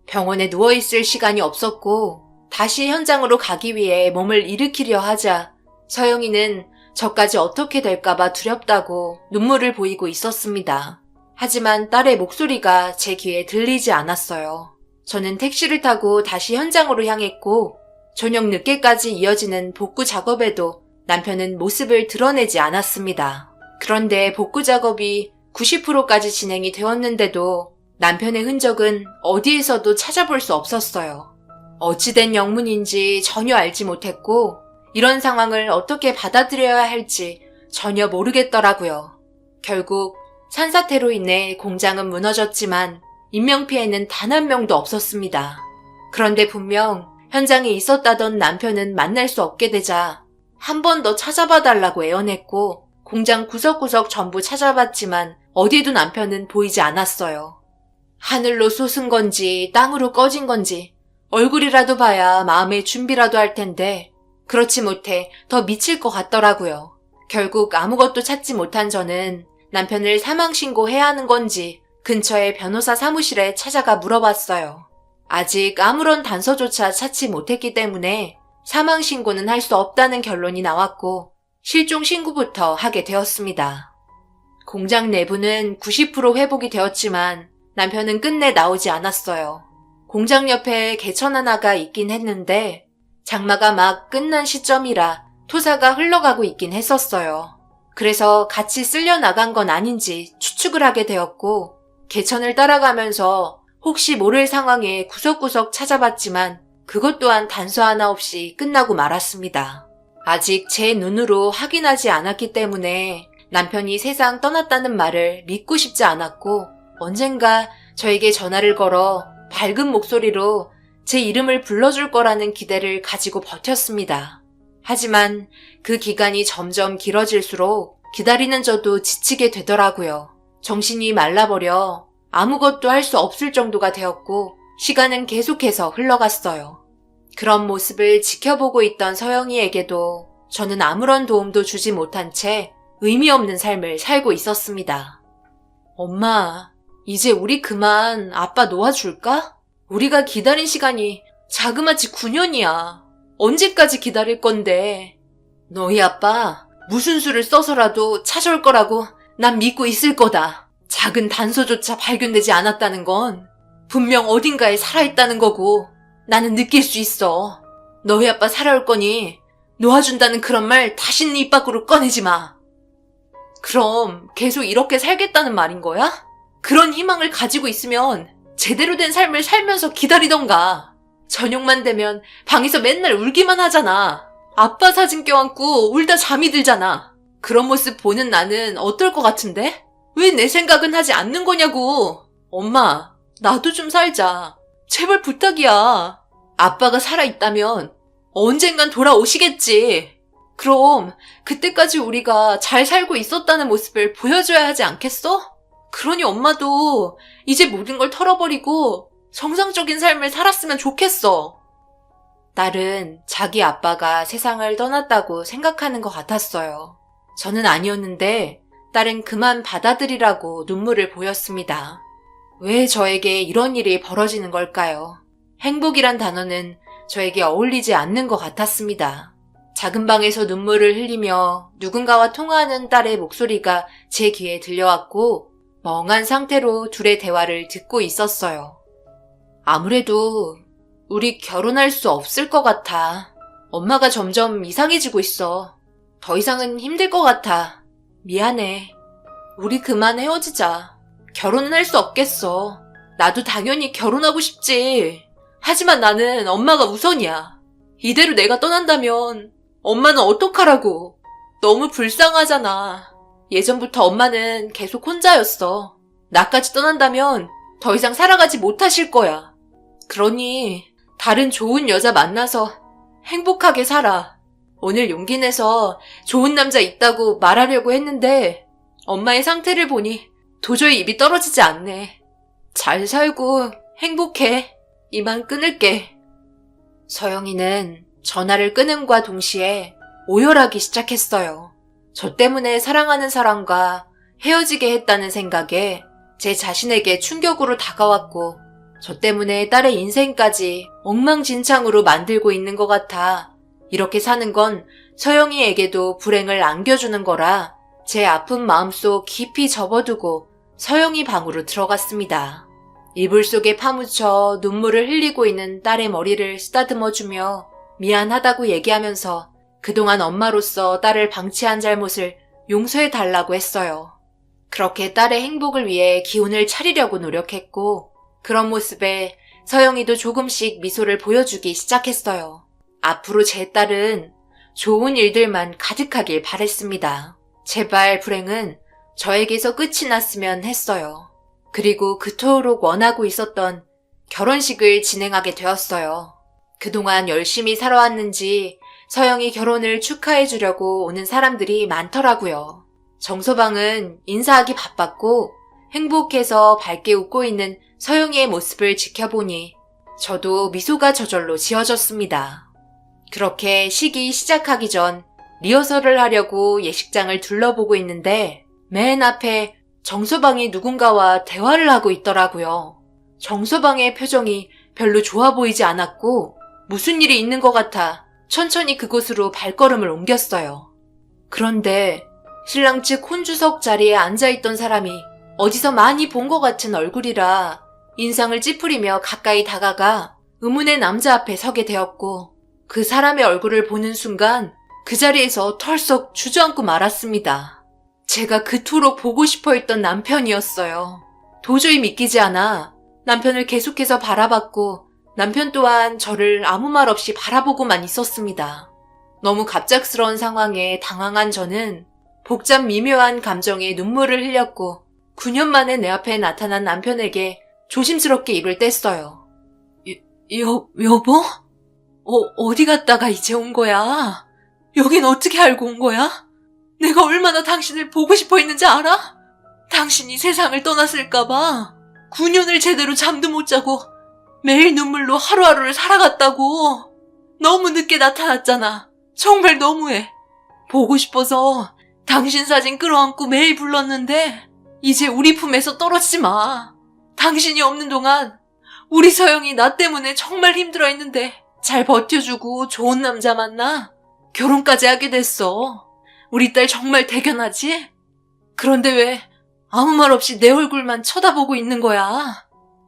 병원에 누워있을 시간이 없었고 다시 현장으로 가기 위해 몸을 일으키려 하자 서영이는 저까지 어떻게 될까봐 두렵다고 눈물을 보이고 있었습니다. 하지만 딸의 목소리가 제 귀에 들리지 않았어요. 저는 택시를 타고 다시 현장으로 향했고 저녁 늦게까지 이어지는 복구 작업에도 남편은 모습을 드러내지 않았습니다. 그런데 복구 작업이 90%까지 진행이 되었는데도 남편의 흔적은 어디에서도 찾아볼 수 없었어요. 어찌된 영문인지 전혀 알지 못했고 이런 상황을 어떻게 받아들여야 할지 전혀 모르겠더라고요. 결국 산사태로 인해 공장은 무너졌지만 인명피해는 단 한 명도 없었습니다. 그런데 분명 현장에 있었다던 남편은 만날 수 없게 되자 한 번 더 찾아봐달라고 애원했고 공장 구석구석 전부 찾아봤지만 어디에도 남편은 보이지 않았어요. 하늘로 솟은 건지 땅으로 꺼진 건지 얼굴이라도 봐야 마음의 준비라도 할 텐데 그렇지 못해 더 미칠 것 같더라고요. 결국 아무것도 찾지 못한 저는 남편을 사망신고해야 하는 건지 근처의 변호사 사무실에 찾아가 물어봤어요. 아직 아무런 단서조차 찾지 못했기 때문에 사망 신고는 할 수 없다는 결론이 나왔고 실종 신고부터 하게 되었습니다. 공장 내부는 90% 회복이 되었지만 남편은 끝내 나오지 않았어요. 공장 옆에 개천 하나가 있긴 했는데 장마가 막 끝난 시점이라 토사가 흘러가고 있긴 했었어요. 그래서 같이 쓸려 나간 건 아닌지 추측을 하게 되었고 개천을 따라가면서 혹시 모를 상황에 구석구석 찾아봤지만 그것 또한 단서 하나 없이 끝나고 말았습니다. 아직 제 눈으로 확인하지 않았기 때문에 남편이 세상 떠났다는 말을 믿고 싶지 않았고 언젠가 저에게 전화를 걸어 밝은 목소리로 제 이름을 불러줄 거라는 기대를 가지고 버텼습니다. 하지만 그 기간이 점점 길어질수록 기다리는 저도 지치게 되더라고요. 정신이 말라버려 아무것도 할 수 없을 정도가 되었고 시간은 계속해서 흘러갔어요. 그런 모습을 지켜보고 있던 서영이에게도 저는 아무런 도움도 주지 못한 채 의미 없는 삶을 살고 있었습니다. 엄마, 이제 우리 그만 아빠 놓아줄까? 우리가 기다린 시간이 자그마치 9년이야. 언제까지 기다릴 건데? 너희 아빠 무슨 수를 써서라도 찾아올 거라고 난 믿고 있을 거다. 작은 단서조차 발견되지 않았다는 건 분명 어딘가에 살아있다는 거고 나는 느낄 수 있어. 너희 아빠 살아올 거니 놓아준다는 그런 말 다시는 입 밖으로 꺼내지 마. 그럼 계속 이렇게 살겠다는 말인 거야? 그런 희망을 가지고 있으면 제대로 된 삶을 살면서 기다리던가. 저녁만 되면 방에서 맨날 울기만 하잖아. 아빠 사진 껴안고 울다 잠이 들잖아. 그런 모습 보는 나는 어떨 것 같은데? 왜 내 생각은 하지 않는 거냐고. 엄마, 나도 좀 살자. 제발 부탁이야. 아빠가 살아있다면 언젠간 돌아오시겠지. 그럼 그때까지 우리가 잘 살고 있었다는 모습을 보여줘야 하지 않겠어? 그러니 엄마도 이제 모든 걸 털어버리고 정상적인 삶을 살았으면 좋겠어. 딸은 자기 아빠가 세상을 떠났다고 생각하는 것 같았어요. 저는 아니었는데 딸은 그만 받아들이라고 눈물을 보였습니다. 왜 저에게 이런 일이 벌어지는 걸까요? 행복이란 단어는 저에게 어울리지 않는 것 같았습니다. 작은 방에서 눈물을 흘리며 누군가와 통화하는 딸의 목소리가 제 귀에 들려왔고 멍한 상태로 둘의 대화를 듣고 있었어요. 아무래도 우리 결혼할 수 없을 것 같아. 엄마가 점점 이상해지고 있어. 더 이상은 힘들 것 같아. 미안해. 우리 그만 헤어지자. 결혼은 할 수 없겠어. 나도 당연히 결혼하고 싶지. 하지만 나는 엄마가 우선이야. 이대로 내가 떠난다면 엄마는 어떡하라고. 너무 불쌍하잖아. 예전부터 엄마는 계속 혼자였어. 나까지 떠난다면 더 이상 살아가지 못하실 거야. 그러니 다른 좋은 여자 만나서 행복하게 살아. 오늘 용기 내서 좋은 남자 있다고 말하려고 했는데 엄마의 상태를 보니 도저히 입이 떨어지지 않네. 잘 살고 행복해. 이만 끊을게. 서영이는 전화를 끊음과 동시에 오열하기 시작했어요. 저 때문에 사랑하는 사람과 헤어지게 했다는 생각에 제 자신에게 충격으로 다가왔고 저 때문에 딸의 인생까지 엉망진창으로 만들고 있는 것 같아 이렇게 사는 건 서영이에게도 불행을 안겨주는 거라 제 아픈 마음속 깊이 접어두고 서영이 방으로 들어갔습니다. 이불 속에 파묻혀 눈물을 흘리고 있는 딸의 머리를 쓰다듬어주며 미안하다고 얘기하면서 그동안 엄마로서 딸을 방치한 잘못을 용서해달라고 했어요. 그렇게 딸의 행복을 위해 기운을 차리려고 노력했고 그런 모습에 서영이도 조금씩 미소를 보여주기 시작했어요. 앞으로 제 딸은 좋은 일들만 가득하길 바랬습니다. 제발 불행은 저에게서 끝이 났으면 했어요. 그리고 그토록 원하고 있었던 결혼식을 진행하게 되었어요. 그동안 열심히 살아왔는지 서영이 결혼을 축하해 주려고 오는 사람들이 많더라고요. 정서방은 인사하기 바빴고 행복해서 밝게 웃고 있는 서영이의 모습을 지켜보니 저도 미소가 저절로 지어졌습니다. 그렇게 식이 시작하기 전 리허설을 하려고 예식장을 둘러보고 있는데 맨 앞에 정서방이 누군가와 대화를 하고 있더라고요. 정서방의 표정이 별로 좋아 보이지 않았고 무슨 일이 있는 것 같아 천천히 그곳으로 발걸음을 옮겼어요. 그런데 신랑 측 혼주석 자리에 앉아있던 사람이 어디서 많이 본 것 같은 얼굴이라 인상을 찌푸리며 가까이 다가가 의문의 남자 앞에 서게 되었고 그 사람의 얼굴을 보는 순간 그 자리에서 털썩 주저앉고 말았습니다. 제가 그토록 보고 싶어 했던 남편이었어요. 도저히 믿기지 않아 남편을 계속해서 바라봤고 남편 또한 저를 아무 말 없이 바라보고만 있었습니다. 너무 갑작스러운 상황에 당황한 저는 복잡 미묘한 감정에 눈물을 흘렸고 9년 만에 내 앞에 나타난 남편에게 조심스럽게 입을 뗐어요. 여보? 어디 갔다가 이제 온 거야? 여긴 어떻게 알고 온 거야? 내가 얼마나 당신을 보고 싶어 했는지 알아? 당신이 세상을 떠났을까봐 9년을 제대로 잠도 못 자고 매일 눈물로 하루하루를 살아갔다고. 너무 늦게 나타났잖아. 정말 너무해. 보고 싶어서 당신 사진 끌어안고 매일 불렀는데 이제 우리 품에서 떨어지지 마. 당신이 없는 동안 우리 서영이 나 때문에 정말 힘들어했는데 잘 버텨주고 좋은 남자 만나 결혼까지 하게 됐어. 우리 딸 정말 대견하지? 그런데 왜 아무 말 없이 내 얼굴만 쳐다보고 있는 거야?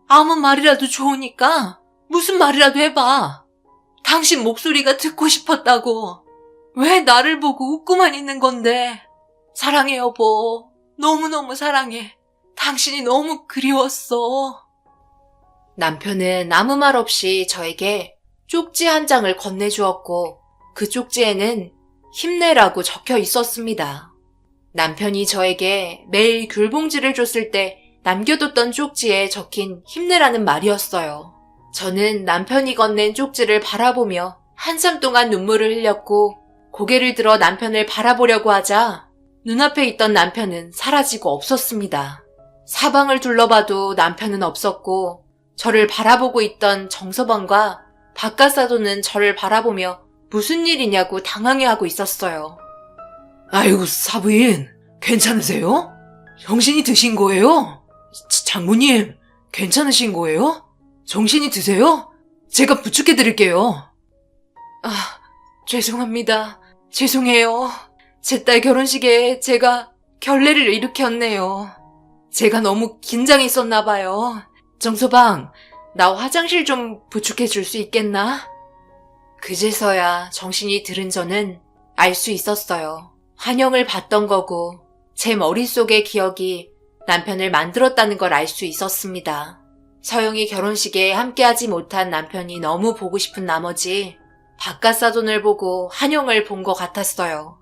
아무 말이라도 좋으니까 무슨 말이라도 해봐. 당신 목소리가 듣고 싶었다고. 왜 나를 보고 웃고만 있는 건데. 사랑해 여보. 너무너무 사랑해. 당신이 너무 그리웠어. 남편은 아무 말 없이 저에게 쪽지 한 장을 건네주었고 그 쪽지에는 힘내라고 적혀 있었습니다. 남편이 저에게 매일 귤봉지를 줬을 때 남겨뒀던 쪽지에 적힌 힘내라는 말이었어요. 저는 남편이 건넨 쪽지를 바라보며 한참 동안 눈물을 흘렸고 고개를 들어 남편을 바라보려고 하자 눈앞에 있던 남편은 사라지고 없었습니다. 사방을 둘러봐도 남편은 없었고 저를 바라보고 있던 정서방과 바깥사도는 저를 바라보며 무슨 일이냐고 당황해하고 있었어요. 아이고, 사부인, 괜찮으세요? 정신이 드신 거예요? 장모님, 괜찮으신 거예요? 정신이 드세요? 제가 부축해 드릴게요. 죄송합니다. 죄송해요. 제 딸 결혼식에 제가 결례를 일으켰네요. 제가 너무 긴장했었나 봐요. 정서방, 나 화장실 좀 부축해 줄 수 있겠나? 그제서야 정신이 들은 저는 알 수 있었어요. 환영을 받던 거고 제 머릿속의 기억이 남편을 만들었다는 걸 알 수 있었습니다. 서영이 결혼식에 함께하지 못한 남편이 너무 보고 싶은 나머지 바깥사돈을 보고 환영을 본 것 같았어요.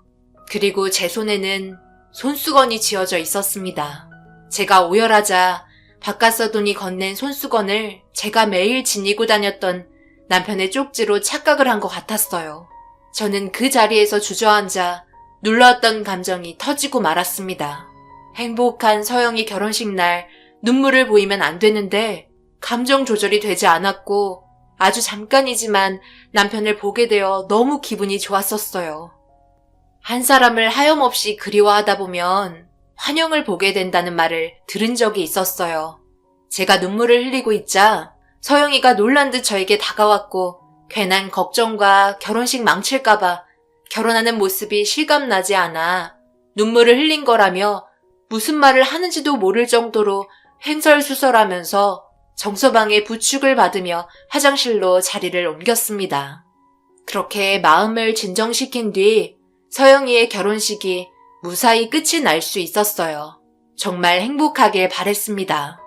그리고 제 손에는 손수건이 쥐어져 있었습니다. 제가 오열하자 바깥사돈이 건넨 손수건을 제가 매일 지니고 다녔던 남편의 쪽지로 착각을 한 것 같았어요. 저는 그 자리에서 주저앉아 눌러왔던 감정이 터지고 말았습니다. 행복한 서영이 결혼식 날 눈물을 보이면 안 되는데 감정 조절이 되지 않았고 아주 잠깐이지만 남편을 보게 되어 너무 기분이 좋았었어요. 한 사람을 하염없이 그리워하다 보면 환영을 보게 된다는 말을 들은 적이 있었어요. 제가 눈물을 흘리고 있자 서영이가 놀란 듯 저에게 다가왔고 괜한 걱정과 결혼식 망칠까봐 결혼하는 모습이 실감나지 않아 눈물을 흘린 거라며 무슨 말을 하는지도 모를 정도로 횡설수설하면서 정서방의 부축을 받으며 화장실로 자리를 옮겼습니다. 그렇게 마음을 진정시킨 뒤 서영이의 결혼식이 무사히 끝이 날 수 있었어요. 정말 행복하길 바랬습니다.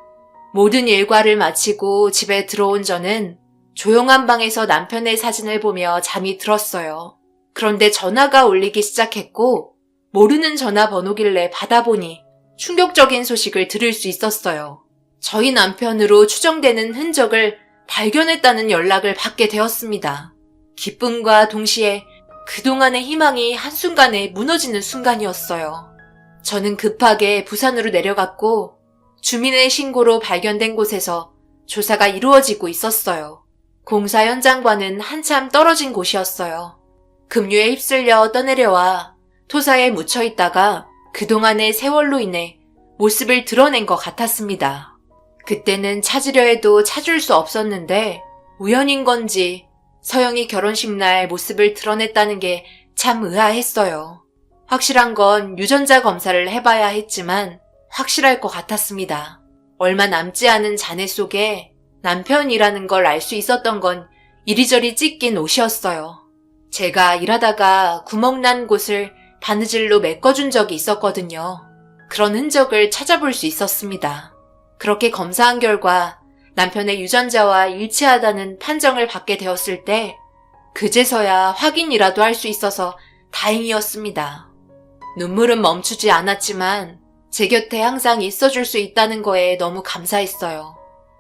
모든 일과를 마치고 집에 들어온 저는 조용한 방에서 남편의 사진을 보며 잠이 들었어요. 그런데 전화가 울리기 시작했고 모르는 전화번호길래 받아보니 충격적인 소식을 들을 수 있었어요. 저희 남편으로 추정되는 흔적을 발견했다는 연락을 받게 되었습니다. 기쁨과 동시에 그동안의 희망이 한순간에 무너지는 순간이었어요. 저는 급하게 부산으로 내려갔고 주민의 신고로 발견된 곳에서 조사가 이루어지고 있었어요. 공사 현장과는 한참 떨어진 곳이었어요. 급류에 휩쓸려 떠내려와 토사에 묻혀 있다가 그동안의 세월로 인해 모습을 드러낸 것 같았습니다. 그때는 찾으려 해도 찾을 수 없었는데 우연인 건지 서영이 결혼식 날 모습을 드러냈다는 게 참 의아했어요. 확실한 건 유전자 검사를 해봐야 했지만 확실할 것 같았습니다. 얼마 남지 않은 잔해 속에 남편이라는 걸 알 수 있었던 건 이리저리 찢긴 옷이었어요. 제가 일하다가 구멍난 곳을 바느질로 메꿔준 적이 있었거든요. 그런 흔적을 찾아볼 수 있었습니다. 그렇게 검사한 결과 남편의 유전자와 일치하다는 판정을 받게 되었을 때 그제서야 확인이라도 할 수 있어서 다행이었습니다. 눈물은 멈추지 않았지만 제 곁에 항상 있어줄 수 있다는 거에 너무 감사했어요.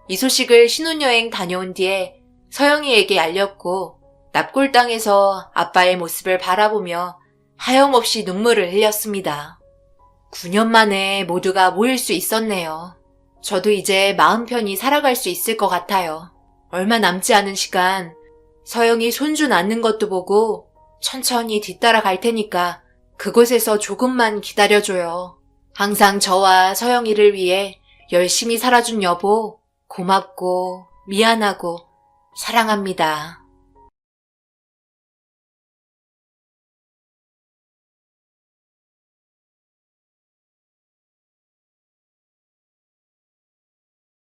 이 소식을 신혼여행 다녀온 뒤에 서영이에게 알렸고 납골당에서 아빠의 모습을 바라보며 하염없이 눈물을 흘렸습니다. 9년 만에 모두가 모일 수 있었네요. 저도 이제 마음 편히 살아갈 수 있을 것 같아요. 얼마 남지 않은 시간 서영이 손주 낳는 것도 보고 천천히 뒤따라 갈 테니까 그곳에서 조금만 기다려줘요. 항상 저와 서영이를 위해 열심히 살아준 여보 고맙고 미안하고 사랑합니다.